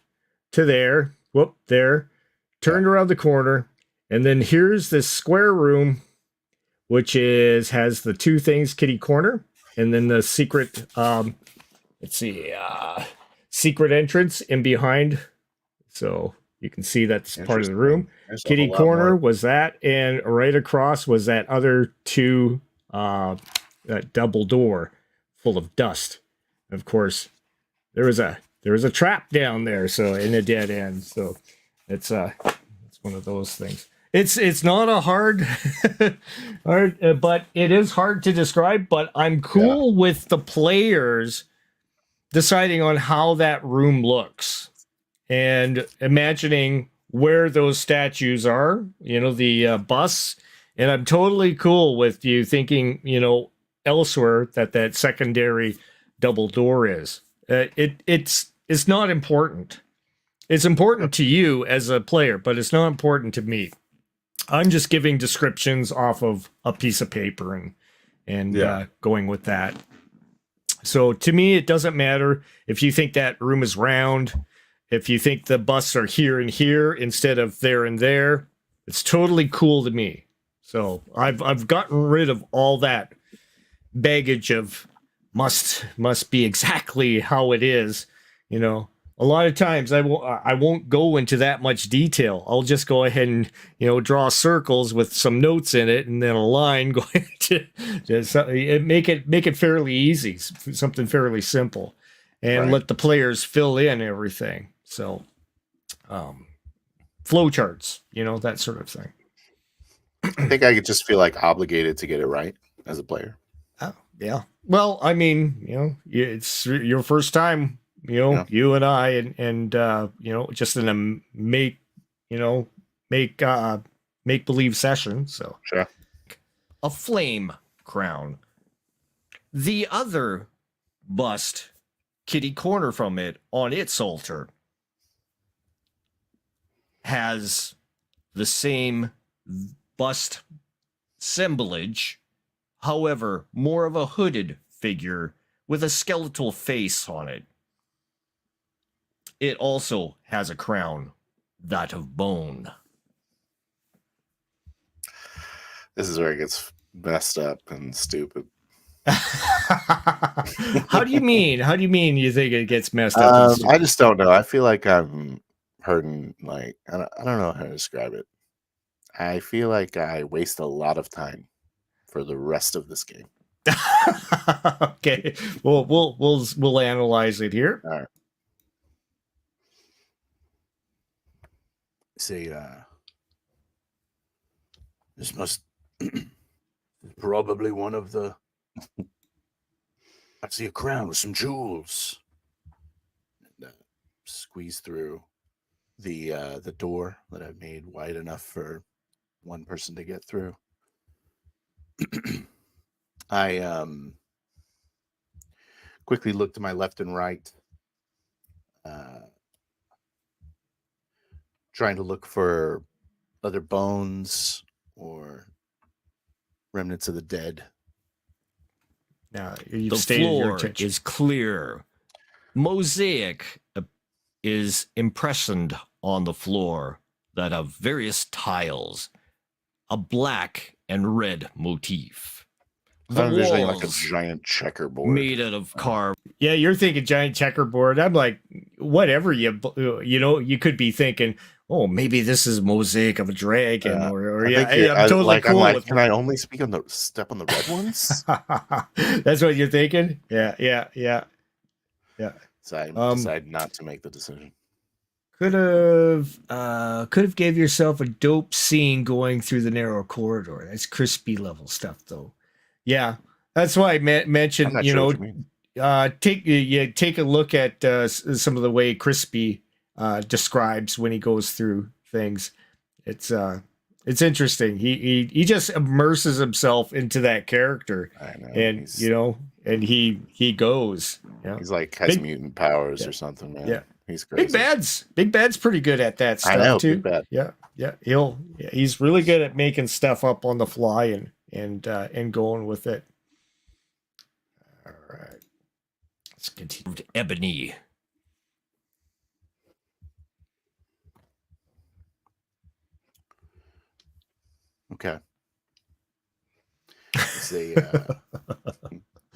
to there. Whoop, there. Turned around the corner. And then here's this square room, which has the 2 things, kitty corner, and then the secret, secret entrance in behind. So you can see that's part of the room. Kitty corner was that, and right across was that other 2, that double door full of dust. Of course, there was a trap down there, so in a dead end. So it's one of those things. It's not a hard, but it is hard to describe. But I'm cool with the players deciding on how that room looks and imagining where those statues are, the bus. And I'm totally cool with you thinking, elsewhere that secondary double door is. It's not important. It's important to you as a player, but it's not important to me. I'm just giving descriptions off of a piece of paper and going with that. So to me, it doesn't matter if you think that room is round, if you think the busts are here and here instead of there and there. It's totally cool to me. So I've gotten rid of all that baggage of must be exactly how it is. A lot of times I won't go into that much detail. I'll just go ahead and draw circles with some notes in it, and then a line going to make it fairly easy, something fairly simple, and let the players fill in everything. So, flow charts, that sort of thing. I think I could just feel like obligated to get it right as a player. Oh, yeah. Well, I mean, it's your first time. You and I, and just in a make believe session. So sure. A flame crown. The other bust, kitty corner from it on its altar, has the same bust assemblage, however, more of a hooded figure with a skeletal face on it. It also has a crown, that of bone. This is where it gets messed up and stupid. How do you mean? How do you mean you think it gets messed up? I just don't know. I feel like I'm hurting. Like I don't know how to describe it. I feel like I waste a lot of time for the rest of this game. Okay, we'll analyze it here. All right. Say, this must probably one of the. I see a crown with some jewels. And, squeeze through the door that I've made wide enough for one person to get through. I quickly look to my left and right, trying to look for other bones or remnants of the dead. Now, The floor is clear. Mosaic is impressioned on the floor that of various tiles, a black and red motif. The I'm envisioning like a walls giant checkerboard made out of carved. Yeah, you're thinking giant checkerboard. I'm like, whatever you could be thinking. Oh, maybe this is mosaic of a dragon, or I'm totally cool. I'm like, can I only speak on the step on the red ones? That's what you're thinking. Yeah. So I decided not to make the decision. Could have gave yourself a dope scene going through the narrow corridor. That's crispy level stuff, though. Yeah, that's why I mentioned. I'm not sure what you mean. Take a look at some of the way Crispy describes when he goes through things. It's interesting. He just immerses himself into that character, I know, and he goes. Yeah. He's like has mutant powers or something, man. Yeah. He's crazy. Big Bad's pretty good at that stuff. I know, too. Big Bad. Yeah. He's really good at making stuff up on the fly and going with it. All right. Let's continue. Ebony. Okay. Say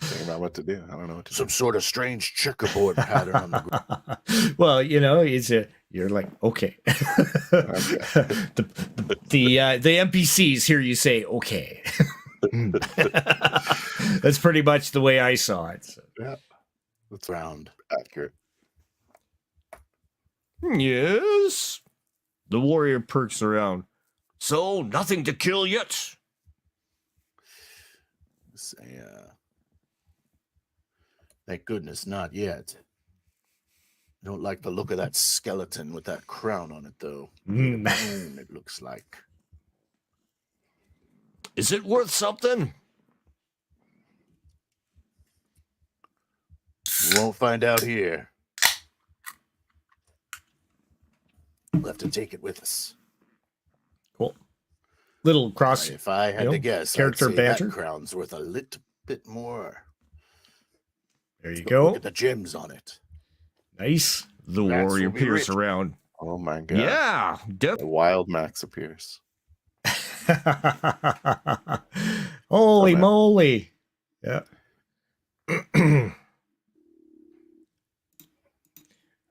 thinking about what to do. I don't know what to do. Some sort of strange checkerboard pattern on the ground. Well, you're like, okay. the NPCs hear you say, okay. That's pretty much the way I saw it. So. Yeah. That's round. Accurate. Yes. The warrior perks around. So, nothing to kill yet. Thank goodness, not yet. I don't like the look of that skeleton with that crown on it, though. Made of bone, it looks like. Is it worth something? We won't find out here. We'll have to take it with us. Cool. Little cross. If I had to guess, character I'd say banter. that crown's worth a little bit more. There you go. Look at the gems on it. Nice. The Max warrior will be peers rich. around. Oh my god. Yeah, The wild Max appears. Holy man. moly. Yeah.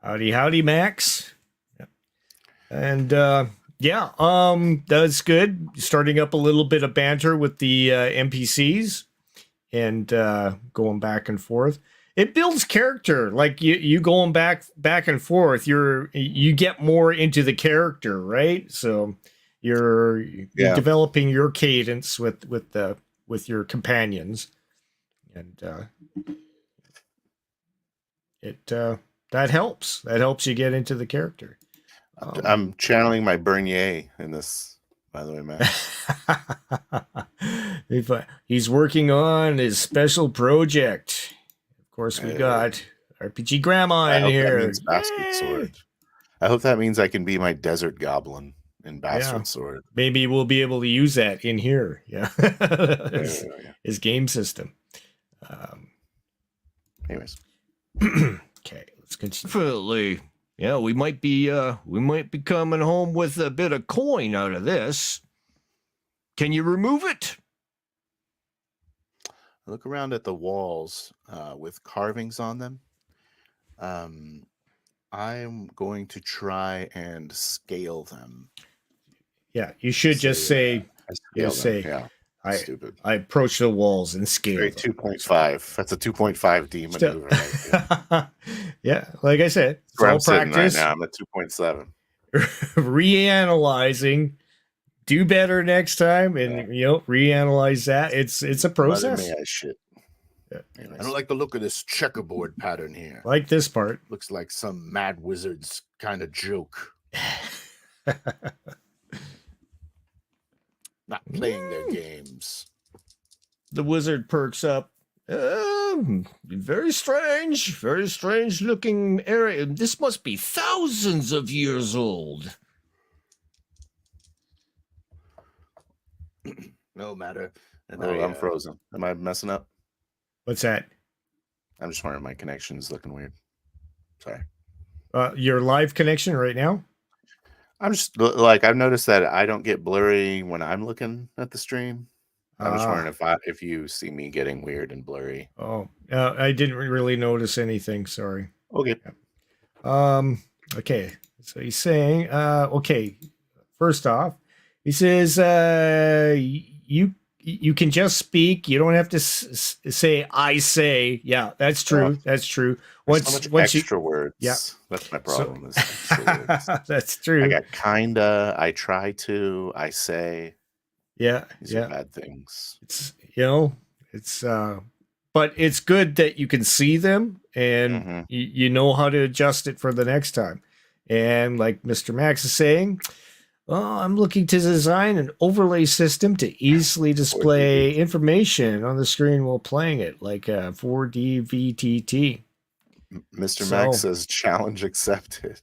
Howdy, Max. Yeah. And that's good. Starting up a little bit of banter with the NPCs and going back and forth. It builds character. Like you going back and forth, you get more into the character, right? So you're developing your cadence with your companions, and that helps. That helps you get into the character. I'm channeling my Bernier in this, by the way, Matt. He's working on his special project. Of course, we got RPG Grandma in here. That means Bastard Sword. I hope that means I can be my desert goblin in Bastard Sword. Maybe we'll be able to use that in here. Yeah. His game system. Anyways. Okay, let's continue. Definitely. Yeah, we might be coming home with a bit of coin out of this. Can you remove it? Look around at the walls with carvings on them. I'm going to try and scale them. Yeah, you should just say, Yeah, stupid. I approach the walls and scale. 2.5. That's a 2.5 D maneuver. Right. Yeah, like I said, it's all all practice. Right now, I'm at 2.7. Reanalyzing. Do better next time, and reanalyze that. It's a process. Mother may I shit. Yeah. I don't like the look of this checkerboard pattern here. Like this part. Looks like some mad wizard's kind of joke. Not playing their games. The wizard perks up. Very strange looking area. This must be thousands of years old. No matter. And I'm frozen. Am I messing up? What's that? I'm just wondering, my connection's looking weird. Sorry. Your live connection right now? I'm just like, I've noticed that I don't get blurry when I'm looking at the stream. I'm just wondering if you see me getting weird and blurry. Oh, I didn't really notice anything. Sorry. Okay. Okay. So he's saying, okay. First off, he says, you can just speak. You don't have to say I say. Yeah, that's true. That's true. Once extra words. Yeah, that's my problem. Is extra words. That's true. I got kinda. I try to. I say. Yeah, these are bad things. It's but it's good that you can see them and you know how to adjust it for the next time. And like Mr. Max is saying, I'm looking to design an overlay system to easily display information on the screen while playing it, like a 4D VTT. Mr. Max says, challenge accepted.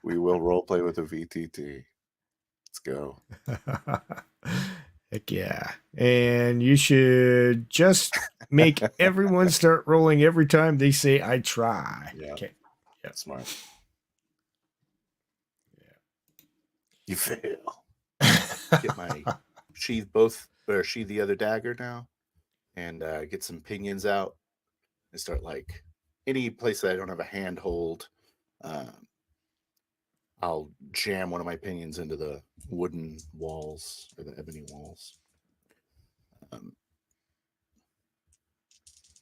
We will roleplay with a VTT. Let's go. Heck yeah. And you should just make everyone start rolling every time they say, I try. Yeah. Okay. Yeah. Smart. You fail. Get my sheathe the other dagger now, and get some pinions out and start like any place that I don't have a handhold. I'll jam one of my pinions into the wooden walls or the ebony walls.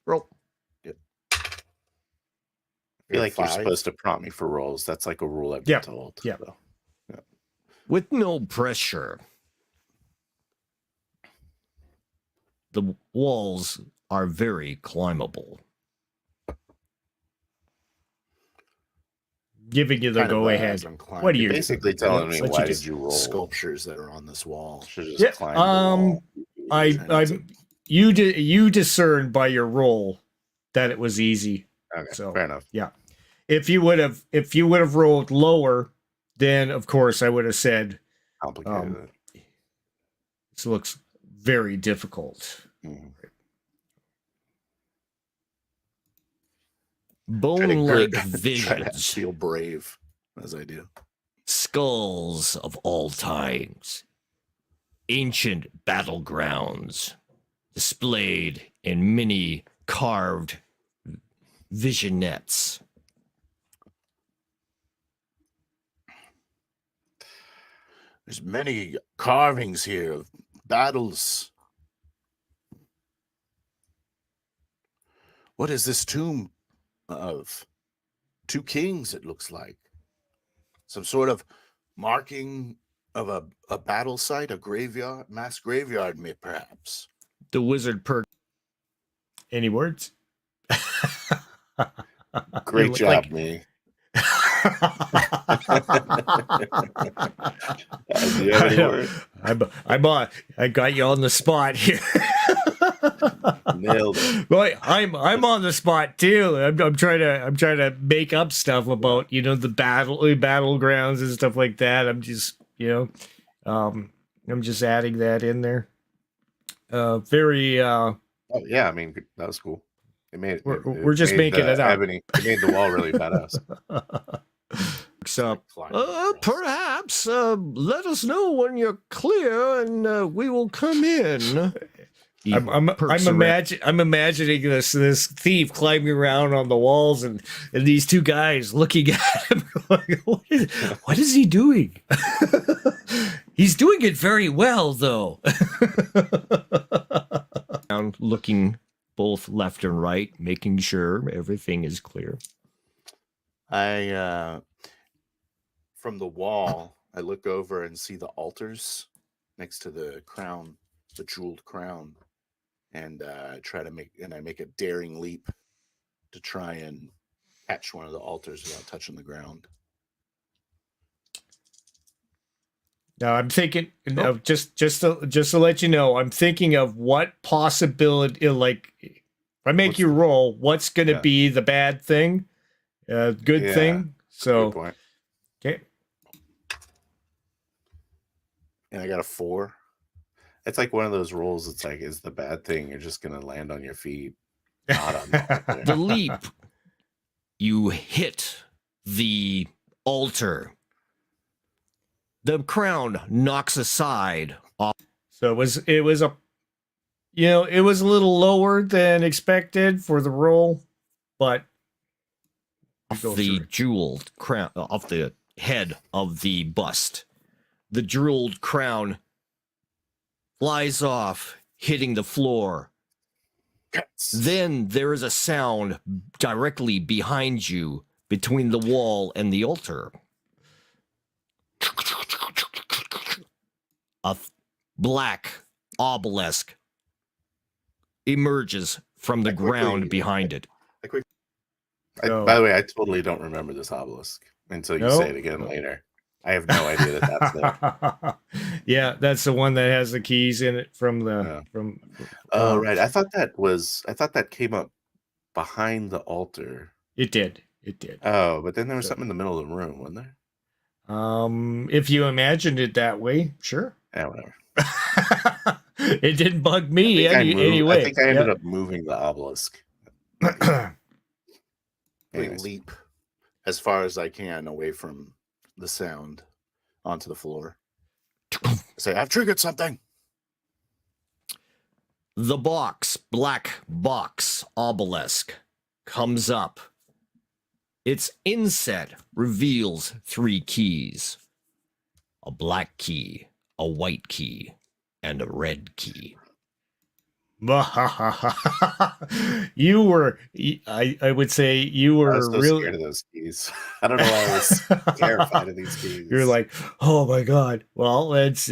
Roll. Yep. I feel like you're supposed to prompt me for rolls. That's like a rule I've been told. Yeah. So. With no pressure. The walls are very climbable. giving you the Kind of go as ahead. I'm climbing. What are You're you basically telling me what you why do? did you roll? Sculptures that are on this wall. Should have just Yeah, climbed the wall. you discerned by your roll that it was easy. Okay, So fair enough. yeah. If you would have rolled lower, then of course I would have said Complicated. this looks very difficult. Mhm. Bone-like Try to visions, feel brave as I do. skulls of all times, ancient battlegrounds, displayed in many carved visionettes. There's many carvings here of battles. What is this tomb of? Two kings, it looks like. Some sort of marking of a battle site, a graveyard, mass graveyard, perhaps. The wizard perked. Any words? Great look job, like- me. Do you have any words? I got you on the spot here. Nailed it. Well, I'm on the spot too. I'm trying to make up stuff about the battlegrounds and stuff like that. I'm just I'm just adding that in there. Very. Oh yeah, I mean that was cool. It made it. We're just making it up. It made the wall really badass. Perhaps let us know when you're clear and we will come in. I'm imagining this thief climbing around on the walls and these two guys looking at him going, what is he doing? He's doing it very well though. Looking both left and right, making sure everything is clear. From the wall, I look over and see the altars next to the crown, the jeweled crown, and I make a daring leap to try and catch one of the altars without touching the ground. Now I'm thinking, just to let you know, I'm thinking of what possibility, like, if I make you roll, what's going to be the bad thing, good thing. So, Good point. Okay. And I got a 4. It's like one of those rolls. It's like, is the bad thing you're just gonna land on your feet, not on the altar. The leap, you hit the altar. The crown knocks aside. So it was it was a little lower than expected for the roll, but Off the jeweled crown, off the head of the bust. The jeweled crown flies off, hitting the floor. Then there is a sound directly behind you, between the wall and the altar. A black obelisk emerges from the ground behind it. By the way, I totally don't remember this obelisk until you say it again later. I have no idea that that's there. Yeah, that's the one that has the keys in it from the from. Oh right, I thought that came up behind the altar. It did. Oh, but then there was something in the middle of the room, wasn't there? If you imagined it that way, sure. Yeah, whatever. It didn't bug me anyway. I think I ended up moving the obelisk. Leap as far as I can away from the sound onto the floor. Say, I've triggered something. The black box obelisk comes up. Its inset reveals 3 keys: a black key, a white key, and a red key. You were, I would say you were really scared of those keys. I don't know why I was terrified of these keys. You're like, oh my god. Well, it's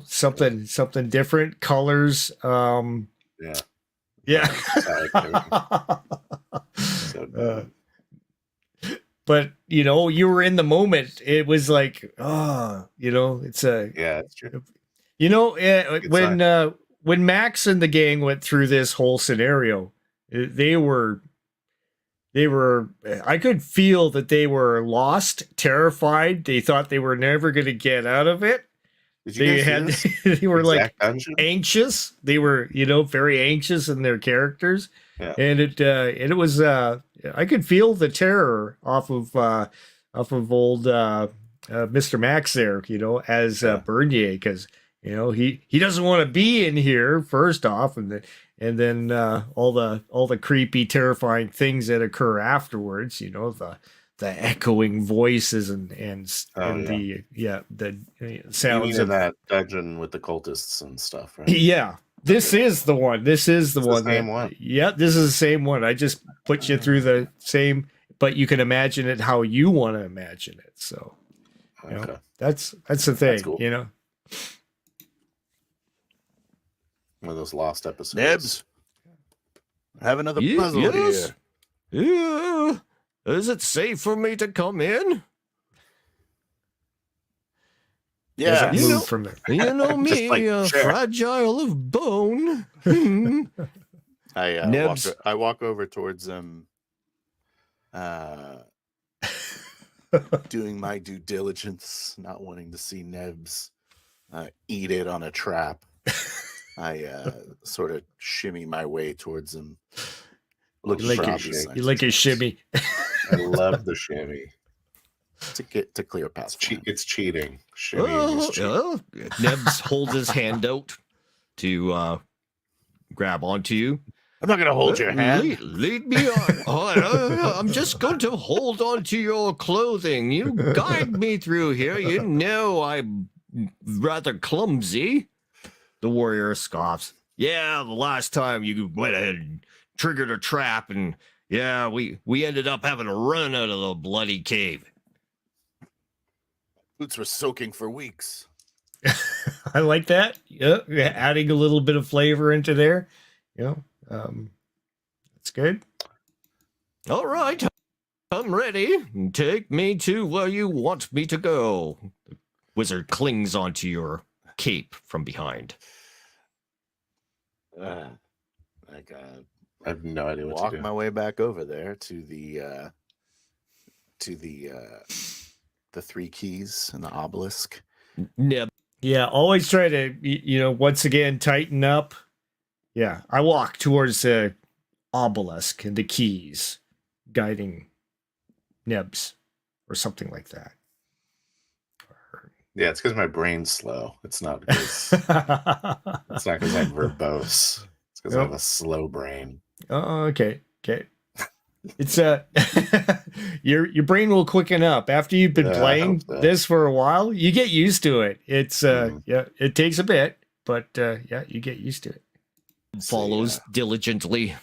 something different. Colors. Yeah. So but you know, you were in the moment. It was like, you know, it's a, Yeah, it's true. you know, Good sign. when Max and the gang went through this whole scenario, they were, I could feel that they were lost, terrified. They thought they were never going to get out of it. Did you guys They see had, this they were like exact dungeon? anxious. They were, you know, very anxious in their characters. Yeah. And it was, I could feel the terror off of old, Mr. Max there, you know, as Bernier, because, you know, he doesn't want to be in here first off. And then all the creepy, terrifying things that occur afterwards, you know, the echoing voices and the sounds You mean of in that dungeon with the cultists and stuff, right? Yeah. This is the one. This is the one. The same one. Yeah, this is the same one. I just put you through the same, but you can imagine it how you want to imagine it. So, you know, that's the thing. That's cool. You know, One of those lost episodes. Nebs, I have another puzzle yes. here. Yeah. Is it safe for me to come in? Yeah, Doesn't you move know- from there. You know Just me, like, sure. fragile of bone. I walk over towards them, doing my due diligence, not wanting to see Nebs eat it on a trap. I sort of shimmy my way towards him. You like a shimmy. I love the shimmy. to clear a path. It's cheating. Shimmy is cheating. Nebs holds his hand out to grab onto you. I'm not gonna hold your hand. Lead me on. I'm just going to hold on to your clothing. You guide me through here. You know I'm rather clumsy. The warrior scoffs. Yeah, the last time you went ahead and triggered a trap, and yeah, we ended up having to run out of the bloody cave. Boots were soaking for weeks. I like that. Yeah, adding a little bit of flavor into there. You know, that's good. All right, I'm ready. Take me to where you want me to go. The wizard clings onto your cape from behind. I have no idea what Walk to do. my way back over there to the three keys and the obelisk. Neb. Yeah, always try to, you know, once again, tighten up. Yeah, I walk towards the obelisk and the keys, guiding Nebs or something like that. Yeah, it's because my brain's slow. It's not because I'm verbose. It's because I have a slow brain. Oh, okay. It's your brain will quicken up after you've been playing this for a while. You get used to it. It's yeah, it takes a bit, but yeah, you get used to it. Follows diligently.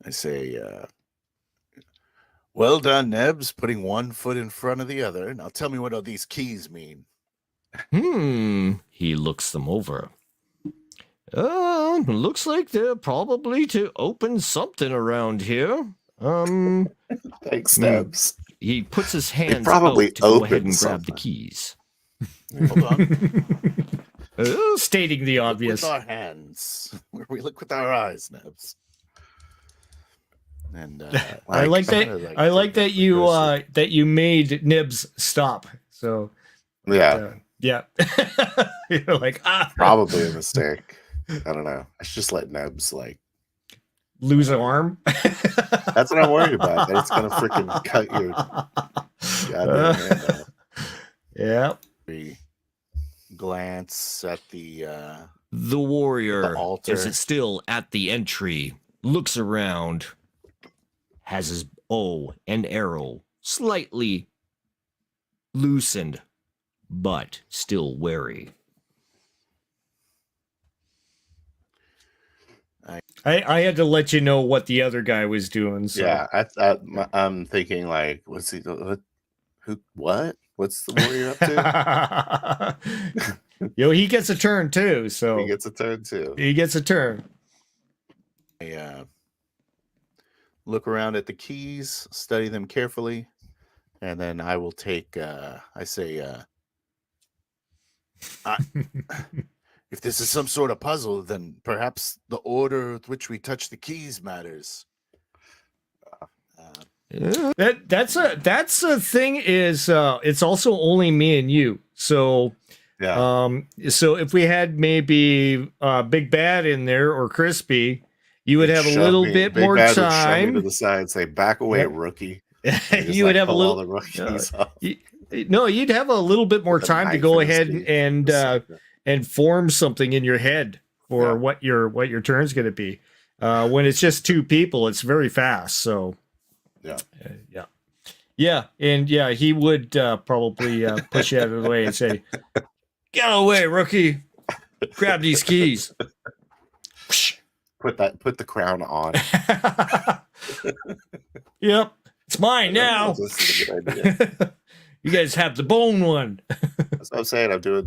I say, well done, Nebs, putting one foot in front of the other. Now tell me what all these keys mean. He looks them over. Looks like they're probably to open something around here. Thanks, Nebs. He puts his hands probably out to go ahead and open grab the something. keys. Hold on. Stating the obvious. With our hands. We look with our eyes, Nebs. And I like that. I like that you made Nibs stop. So yeah, yeah. You're like probably a mistake. I don't know. I should just let Nebs lose an arm. That's what I'm worried about. That it's gonna freaking cut your goddamn hand off. Yeah. We glance at the warrior the altar. is still at the entry, looks around, has his bow and arrow slightly loosened, but still wary. I had to let you know what the other guy was doing. So. Yeah, I'm thinking like, what's he? What? What's the warrior up to? Yo, he gets a turn too. So he gets a turn too. He gets a turn. I look around at the keys, study them carefully, and then I will take. I say, if this is some sort of puzzle, then perhaps the order with which we touch the keys matters. That's a thing. Is it's also only me and you. So so if we had maybe Big Bad in there or Crispy, you would have a little bit more Bad would shove me time. to the side and say, "Back away, rookie." You would have a pull all little. the rookies off. No, you'd have a little bit more With a time to knife go in his ahead teeth. and form something in your head for what your turn's going to be. When it's just two people, it's very fast. So yeah, he would probably push you out of the way and say, "Get away, rookie! Grab these keys." Put the crown on. Yep, it's mine now. This is a good idea. You guys have the bone one. That's what I'm saying. I'm doing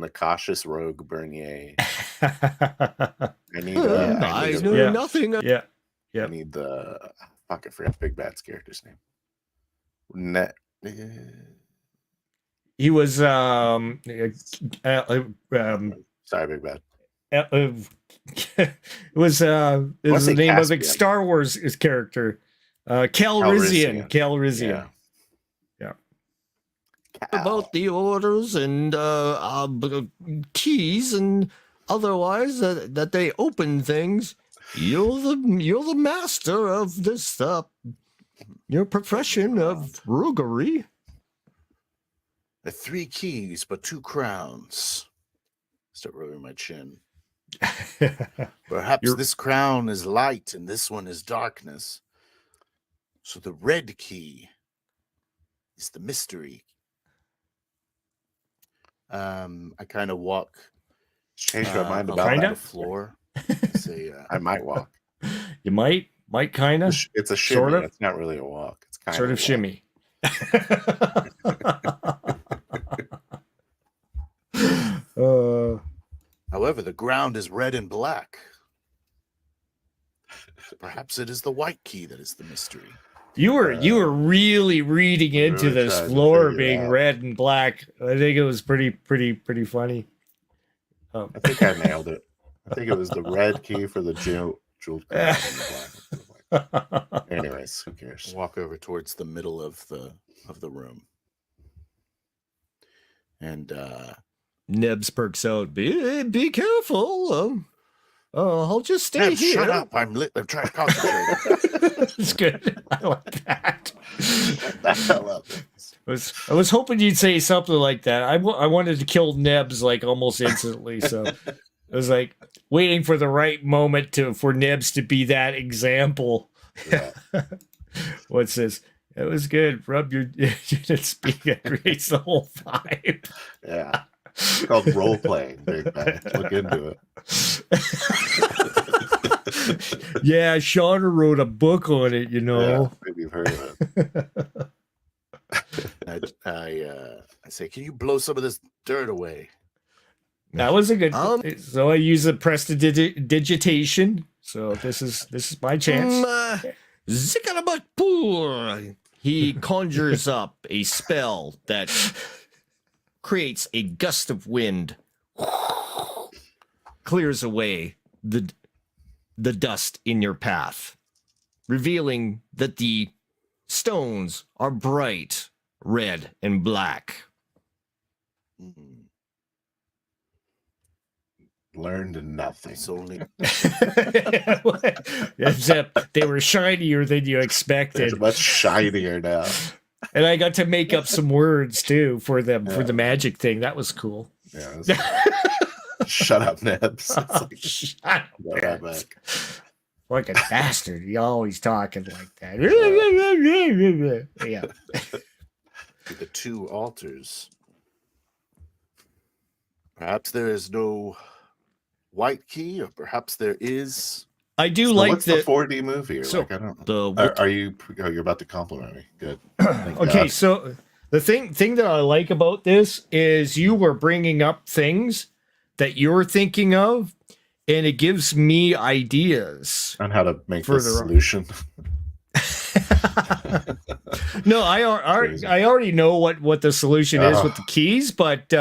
the cautious rogue Bernier. I need. I knew nothing. Yeah. I need the. Fuck, I forgot Big Bad's character's name. He was Sorry, Big Bad. it was the name of the Star Wars character. Calrissian. Yeah. About the orders and keys and otherwise that they open things. You're the master of this your profession of roguery. The 3 keys, but 2 crowns. Start rubbing my chin. Perhaps this crown is light and this one is darkness. So the red key is the mystery. I kind of walk. Change my mind about the floor. Say, I might walk. You might kind of. It's a shimmy. Sort of. It's not really a walk. It's kind sort of a shimmy. However, the ground is red and black. Perhaps it is the white key that is the mystery. You were really reading into this floor being red and black. I think it was pretty funny. I think I nailed it. I think it was the red key for the jeweled crown and the black. Anyways, who cares? Walk over towards the middle of the room. And Nebs perks out. Be careful. I'll just stay here. Shut up! I'm trying to concentrate. It's good. I like that. I love it. I was hoping you'd say something like that. I wanted to kill Nebs like almost instantly, so I was like waiting for the right moment for Nebs to be that example. Yeah. What's this? It was good. Rub your unit speak. It creates the whole vibe. Yeah. It's called role-playing, Big Bad. Look into it. Yeah, Sean wrote a book on it, you know. Yeah, maybe you've heard of it. I say, can you blow some of this dirt away? That was a good. So I use the prestidigitation. So this is my chance. Zikarabatpur. He conjures up a spell that creates a gust of wind, clears away the dust in your path, revealing that the stones are bright red and black. Learned nothing. It's only Except they were shinier than you expected. It's much shinier now. And I got to make up some words too for them for the magic thing. That was cool. Yeah. Shut up, Nebs. Shut up, Nebs. Like a bastard. You always talking like that. Yeah. the 2 altars. Perhaps there is no white key, or perhaps there is. I do So like what's the 4D movie? So I don't know. Are you? Oh, you're about to compliment me. Good. Okay, so the thing that I like about this is you were bringing up things that you're thinking of, and it gives me ideas On how to make the solution. No, I already know what the solution is with the keys, but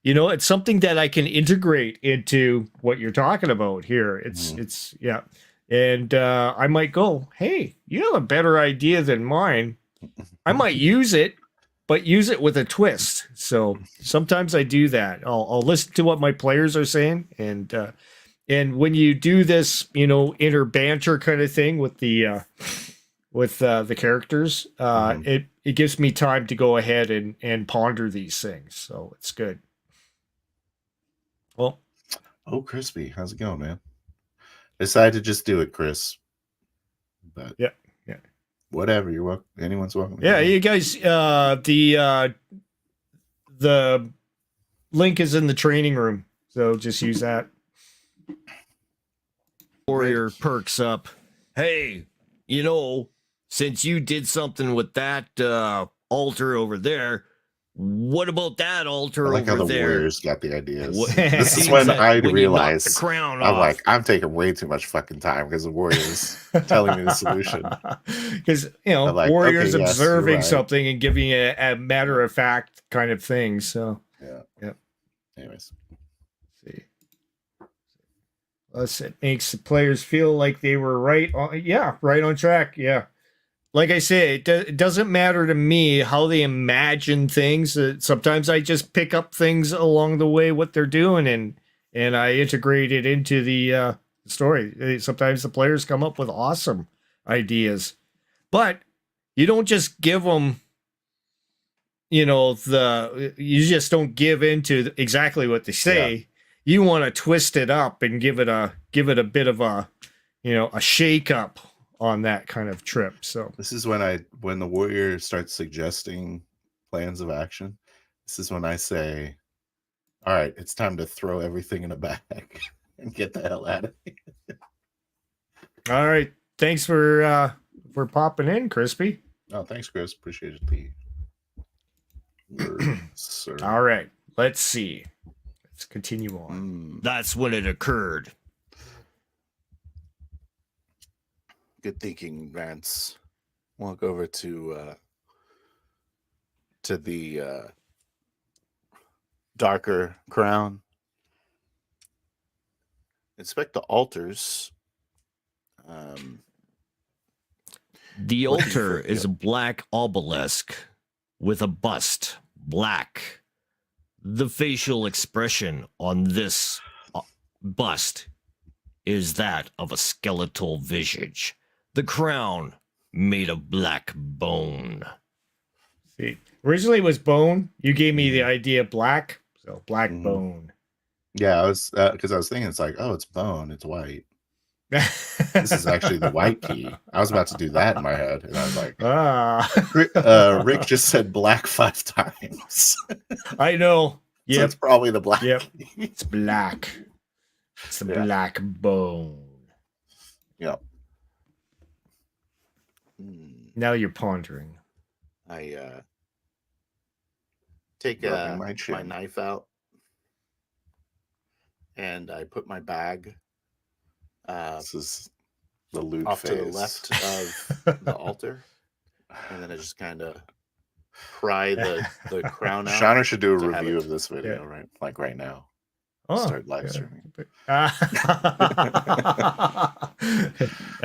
it's something that I can integrate into what you're talking about here. It's yeah, and I might go, hey, you have a better idea than mine. I might use it, but use it with a twist. So sometimes I do that. I'll listen to what my players are saying, and when you do this, inner banter kind of thing with the characters, it gives me time to go ahead and ponder these things. So it's good. Well, Crispy, how's it going, man? Decided to just do it, Chris. But yeah. Whatever, you're welcome. Anyone's welcome. Yeah, you guys. The link is in the training room, so just use that. Warrior perks up. Hey, since you did something with that altar over there, what about that altar I like over how the there? Warriors got the ideas. This is when I when realized you knock the crown I'm off. like, I'm taking way too much fucking time because the Warriors telling me the solution. Because like, Warriors okay, yes, observing you're right. something and giving a matter of fact kind of thing. So yeah. Anyways, see. It makes the players feel like they were right on track. Yeah. Like I say, it doesn't matter to me how they imagine things. Sometimes I just pick up things along the way, what they're doing, and I integrate it into the story. Sometimes the players come up with awesome ideas, but you don't just give them, you just don't give into exactly what they say. Yeah. You want to twist it up and give it a bit of a shake up on that kind of trip. So this is when the warrior starts suggesting plans of action. This is when I say, all right, it's time to throw everything in a bag and get the hell out of here. All right. Thanks for popping in, Crispy. Oh, thanks, Chris. Appreciate the words, sir. All right. Let's see. Let's continue on. That's when it occurred. Good thinking, Vance. Walk over to the darker crown. Inspect the altars. The altar is a black obelisk with a bust, black. The facial expression on this bust is that of a skeletal visage. The crown made of black bone. See, originally it was bone. You gave me the idea black, so black bone. Yeah, I was because I was thinking it's like, oh, it's bone, it's white. This is actually the white key. I was about to do that in my head, and I was like, Rick just said black 5 times. I know. Yeah, so it's probably the black. Yep, key. It's black. It's the black bone. Yep. Now you're pondering. I take my knife out and I put my bag this is the loot off phase. to the left of the altar, and then I just kind of pry the crown out. Shauna should do a review of this video, right? Like right now. Start live streaming. That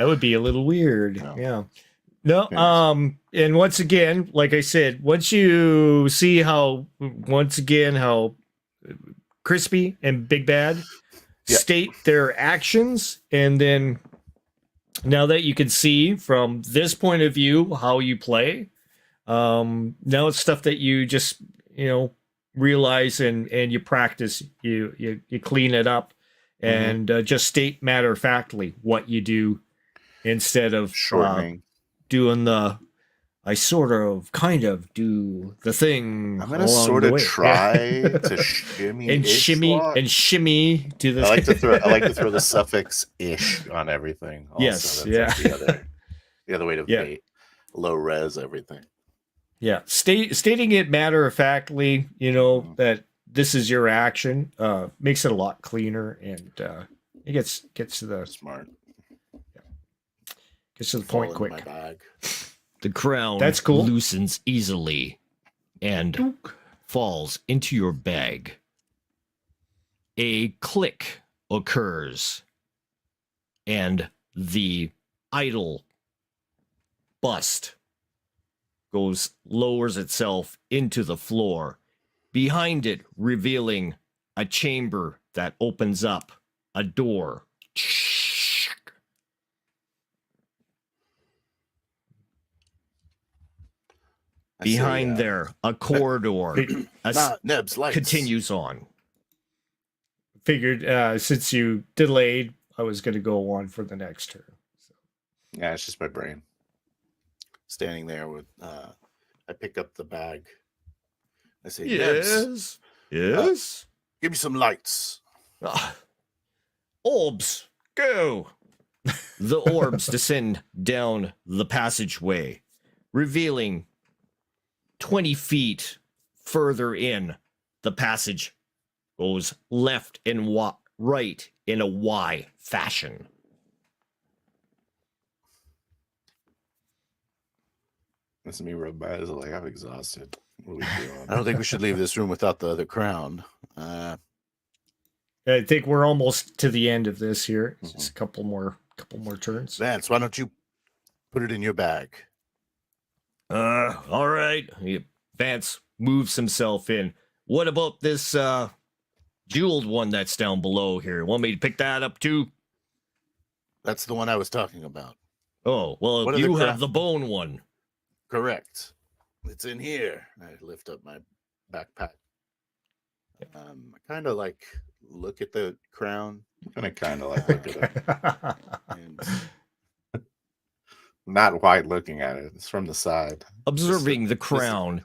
would be a little weird. No. No, and once again, like I said, once you see how Crispy and Big Bad state their actions, and then now that you can see from this point of view how you play, now it's stuff that you just realize and you practice, you clean it up, and just state matter of factly what you do instead of shortening. Doing I kind of do the thing. I'm gonna sort of try to shimmy and shimmy to the. I like to throw the suffix "ish" on everything. Also. Yes, That's like the other way to low res everything. Yeah, stating it matter of factly, that this is your action, makes it a lot cleaner, and it gets to the smart. Gets to the point quick. My bag. The crown That's cool. loosens easily and falls into your bag. A click occurs, and the idol bust lowers itself into the floor, behind it revealing a chamber that opens up, a door. Behind there, a corridor Neb's lights. continues on. Figured since you delayed, I was going to go on for the next turn. So. Yeah, it's just my brain. Standing there with, I pick up the bag. I say, Nebs, Yes. give me some lights. Orbs, go. The orbs descend down the passageway, revealing 20 feet further in. The passage goes left and right in a Y fashion. That's me rub my eyes like I'm exhausted. What are we doing? I don't think we should leave this room without the other crown. I think we're almost to the end of this here. It's just a couple more turns. Vance, why don't you put it in your bag? All right. Vance moves himself in. What about this jeweled one that's down below here? Want me to pick that up too? That's the one I was talking about. Oh, well, What are you the have the bone one. Correct. It's in here. I lift up my backpack. I kind of like look at the crown. I kind of like look at it. And Not quite looking at it. It's from the side. Observing the crown,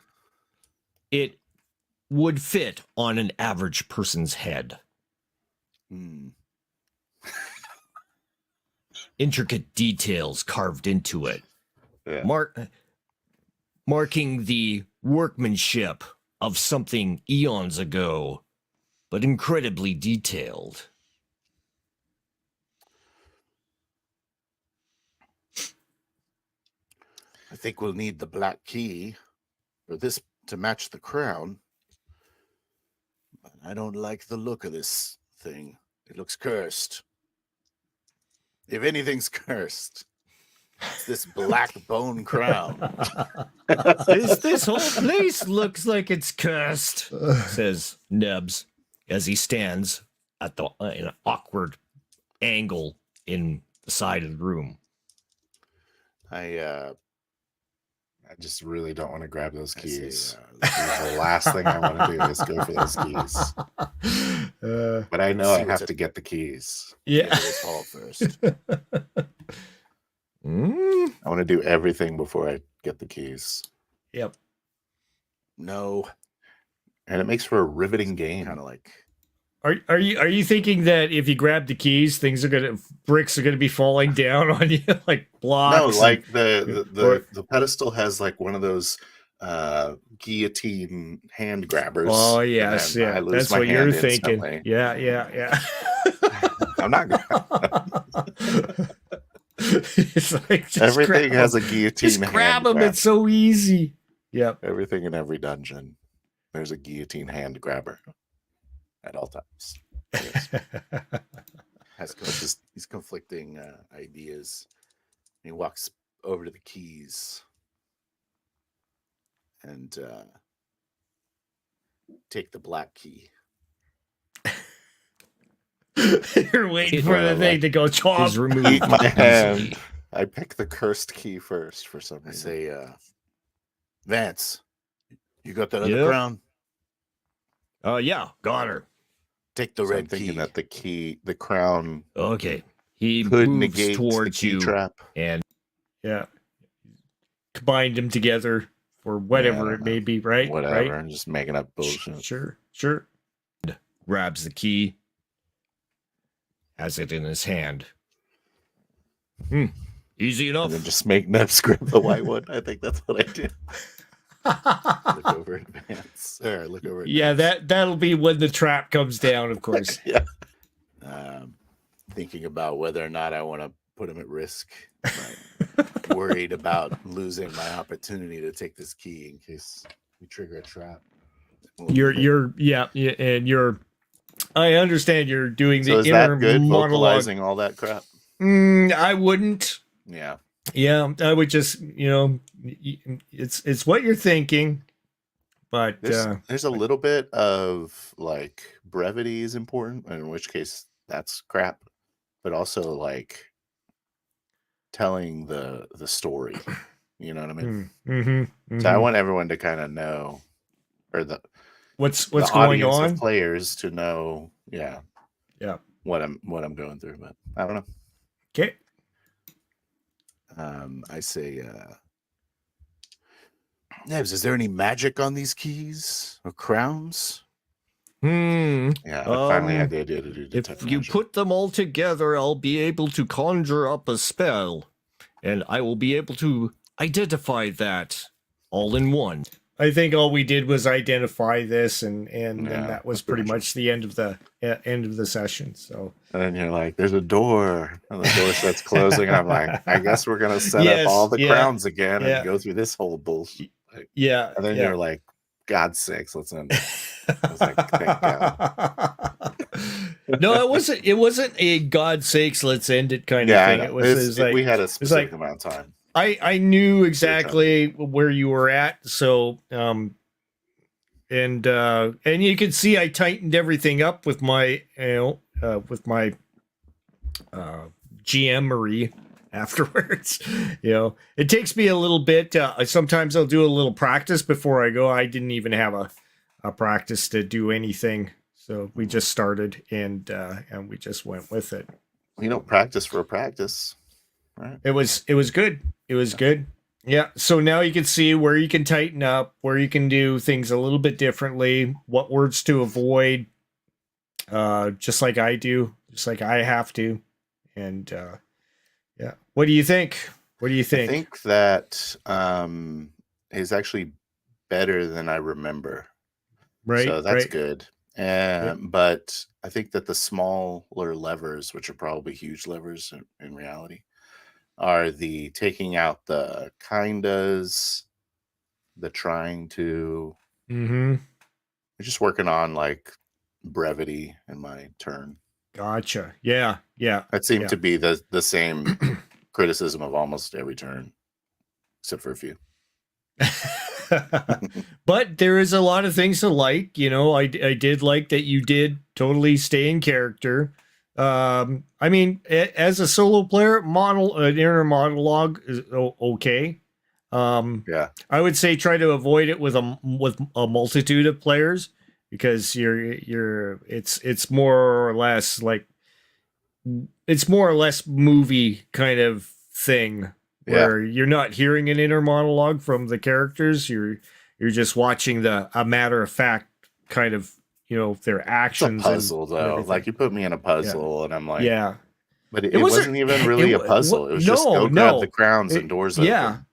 it would fit on an average person's head. Intricate details carved into it. Yeah. Marking the workmanship of something eons ago, but incredibly detailed. I think we'll need the black key for this to match the crown. But I don't like the look of this thing. It looks cursed. If anything's cursed, it's this black bone crown. This whole place looks like it's cursed, says Nebs as he stands at in an awkward angle in the side of the room. I just really don't want to grab those keys. The last thing I want to do is go for those keys. But I know I have to get the keys. Yeah. This hall first. I want to do everything before I get the keys. Yep. No. And it makes for a riveting game. Kind of like. Are you thinking that if you grab the keys, bricks are gonna be falling down on you like blocks? No, like the pedestal has like one of those guillotine hand grabbers. Oh yes, yeah. That's what you're thinking. Instantly. Yeah. I'm not gonna. It's like just Everything has a guillotine. Just grab them. It's so easy. Yep. Everything in every dungeon, there's a guillotine hand grabber at all times. Has these conflicting ideas. He walks over to the keys and take the black key. You're waiting for the thing to go chomp. Is removed My hand. easily. I pick the cursed key first for some I reason. say, Vance, you got that Yep. other crown? Yeah, got her. Take the So I'm red thinking key. that the crown Okay. He could moves negate towards the key you trap. and Yeah. Combined them together for whatever it may be, right? Whatever. Right? I'm just making up bullshit. Sure. grabs the key, has it in his hand. Easy enough. And then just make Nebs grab the white one. I think that's what I do. Look over at Vance. Or look over at Yeah, Vance. that'll be when the trap comes down, of course. Yeah. Thinking about whether or not I want to put him at risk. But worried about losing my opportunity to take this key in case we trigger a trap. And I understand you're doing So the is inner that good monologue. vocalizing all that crap? I wouldn't. Yeah. Yeah, I would just, it's what you're thinking, but there's a little bit of like brevity is important, in which case that's crap, but also like telling the story. You know what I mean? So I want everyone to kind of know, or the what's the going audience on. of players to know, Yeah. what I'm going through, but I don't know. Okay. I say, Nebs, is there any magic on these keys or crowns? Yeah, I finally had the idea to do detect If you magic. put them all together, I'll be able to conjure up a spell, and I will be able to identify that all in one. I think all we did was identify this, and then that was pretty much the end of the session. So, and then you're like, "There's a door," and the door starts closing. And I'm like, "I guess we're gonna set up all the crowns again and go through this whole bullshit." Like, and then you're like, "God's sakes, let's end it." I was like, "Thank God." No, it wasn't a God's sakes, let's end it kind of thing. It was like we had a specific amount of time. I knew exactly where you were at, so and you can see I tightened everything up with my GM Marie afterwards. It takes me a little bit. Sometimes I'll do a little practice before I go. I didn't even have a practice to do anything, so we just started and we just went with it. You don't practice for a practice, right? It was good. It was good. Yeah. So now you can see where you can tighten up, where you can do things a little bit differently, what words to avoid, just like I do, just like I have to. And yeah. What do you think? I think that is actually better than I remember. Right. So that's good. But I think that the smaller levers, which are probably huge levers in reality, are the taking out the kindas, the trying to. Mm-hmm. We're just working on like brevity in my turn. Gotcha. Yeah. That seemed to be the same criticism of almost every turn, except for a few. But there is a lot of things to like. I did like that you did totally stay in character. I mean, as a solo player, an inner monologue is okay. I would say try to avoid it with a multitude of players, because it's more or less like movie kind of thing, where you're not hearing an inner monologue from the characters. You're just watching a matter of fact kind of, their actions. It's a puzzle, though. Like, you put me in a puzzle, and I'm like, but it wasn't even really a puzzle. It was just go grab the crowns and doors open.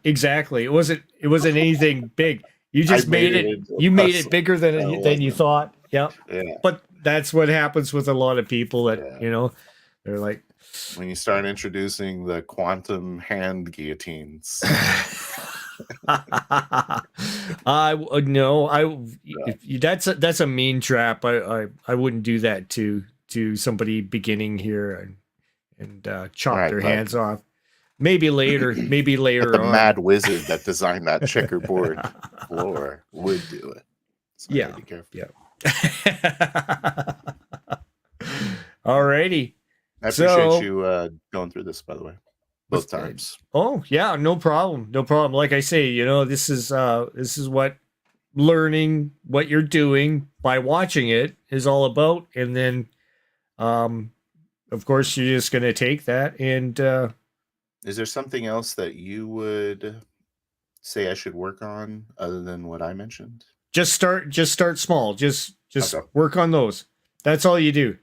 Exactly. It wasn't anything big. You just made it. You made it bigger than you thought. Yeah. But that's what happens with a lot of people that they're like, when you start introducing the quantum hand guillotines. That's a mean trap. I wouldn't do that to somebody beginning here and chop their hands off. Maybe later. But the mad wizard that designed that checkerboard floor would do it. So be careful. Alrighty. I appreciate you going through this, by the way, both times. Oh yeah, no problem. Like I say, this is what learning what you're doing by watching it is all about, and then, of course, you're just going to take that and. Is there something else that you would say I should work on other than what I mentioned? Just start small. Just work on those. That's all you do.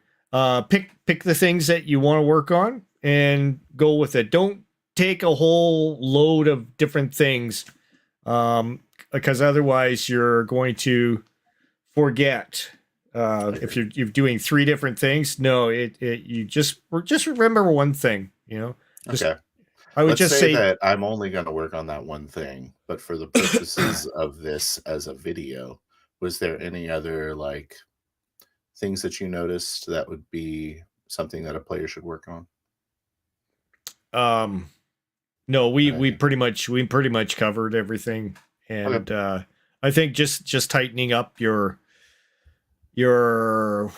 Pick the things that you want to work on and go with it. Don't take a whole load of different things, because otherwise you're going to forget if you're doing 3 different things. No, you just remember one thing. You know. Okay. I would Let's just say say that I'm only going to work on that one thing, but for the purposes of this as a video, was there any other like things that you noticed that would be something that a player should work on? No, we Right. pretty much covered everything, and I think just tightening up your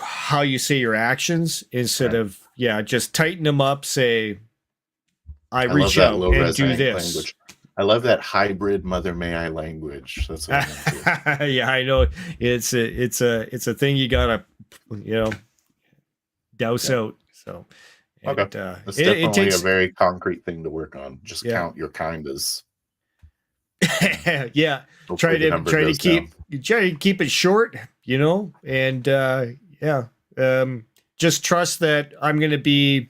how you say your actions instead Right. of just tighten them up. Say, I love reach that out low and res do ink this. language. I love that hybrid mother may I language. That's what I'm into. Yeah, I know it's a thing you gotta douse out. So Okay. and, That's it definitely takes a very concrete thing to work on. Just Yeah. count your kindas. yeah. Hopefully Try the to number try to goes keep down. try to keep it short, and just trust that I'm gonna be,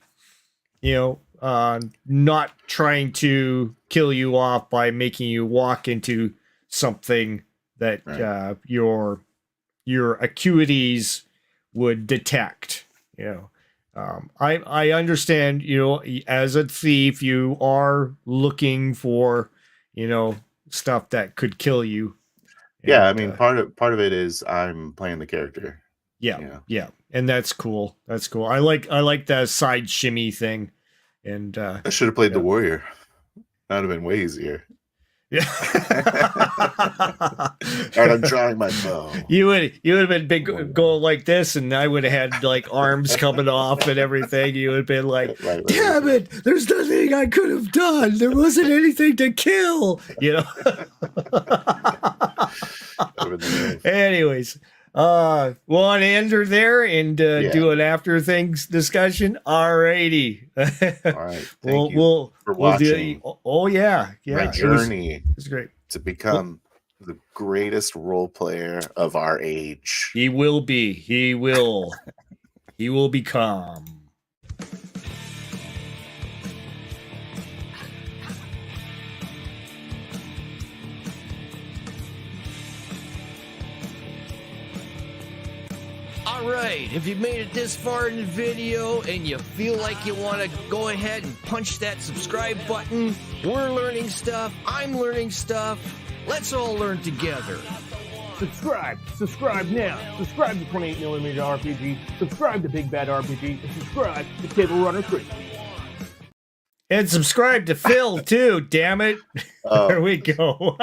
not trying to kill you off by making you walk into something that Right. your acuities would detect. I understand. As a thief, you are looking for, stuff that could kill you. Yeah, I And, mean part of it is I'm playing the character. yeah, and that's cool. That's cool. I like that side shimmy thing, and I should have played the yeah. warrior. That would have been way easier. Yeah. And I'm drawing my bow. You would have been big going like this, and I would have had like arms coming off and everything. You would have been like, Right. "Damn it! There's nothing I could have done. There wasn't anything to kill." Anyways, we'll end her there and do an after things discussion. Alrighty. All right. Thank you for we'll watching. My journey It was great. to become the greatest role player of our age. He will be. He will. He will become. All right, if you've made it this far in the video and you feel like you want to go ahead and punch that subscribe button, we're learning stuff, I'm learning stuff, let's all learn together. Subscribe now. Subscribe to 28mm RPG, subscribe to Big Bad RPG, and subscribe to Table Runner 3. And subscribe to Phil too, damn it. There we go.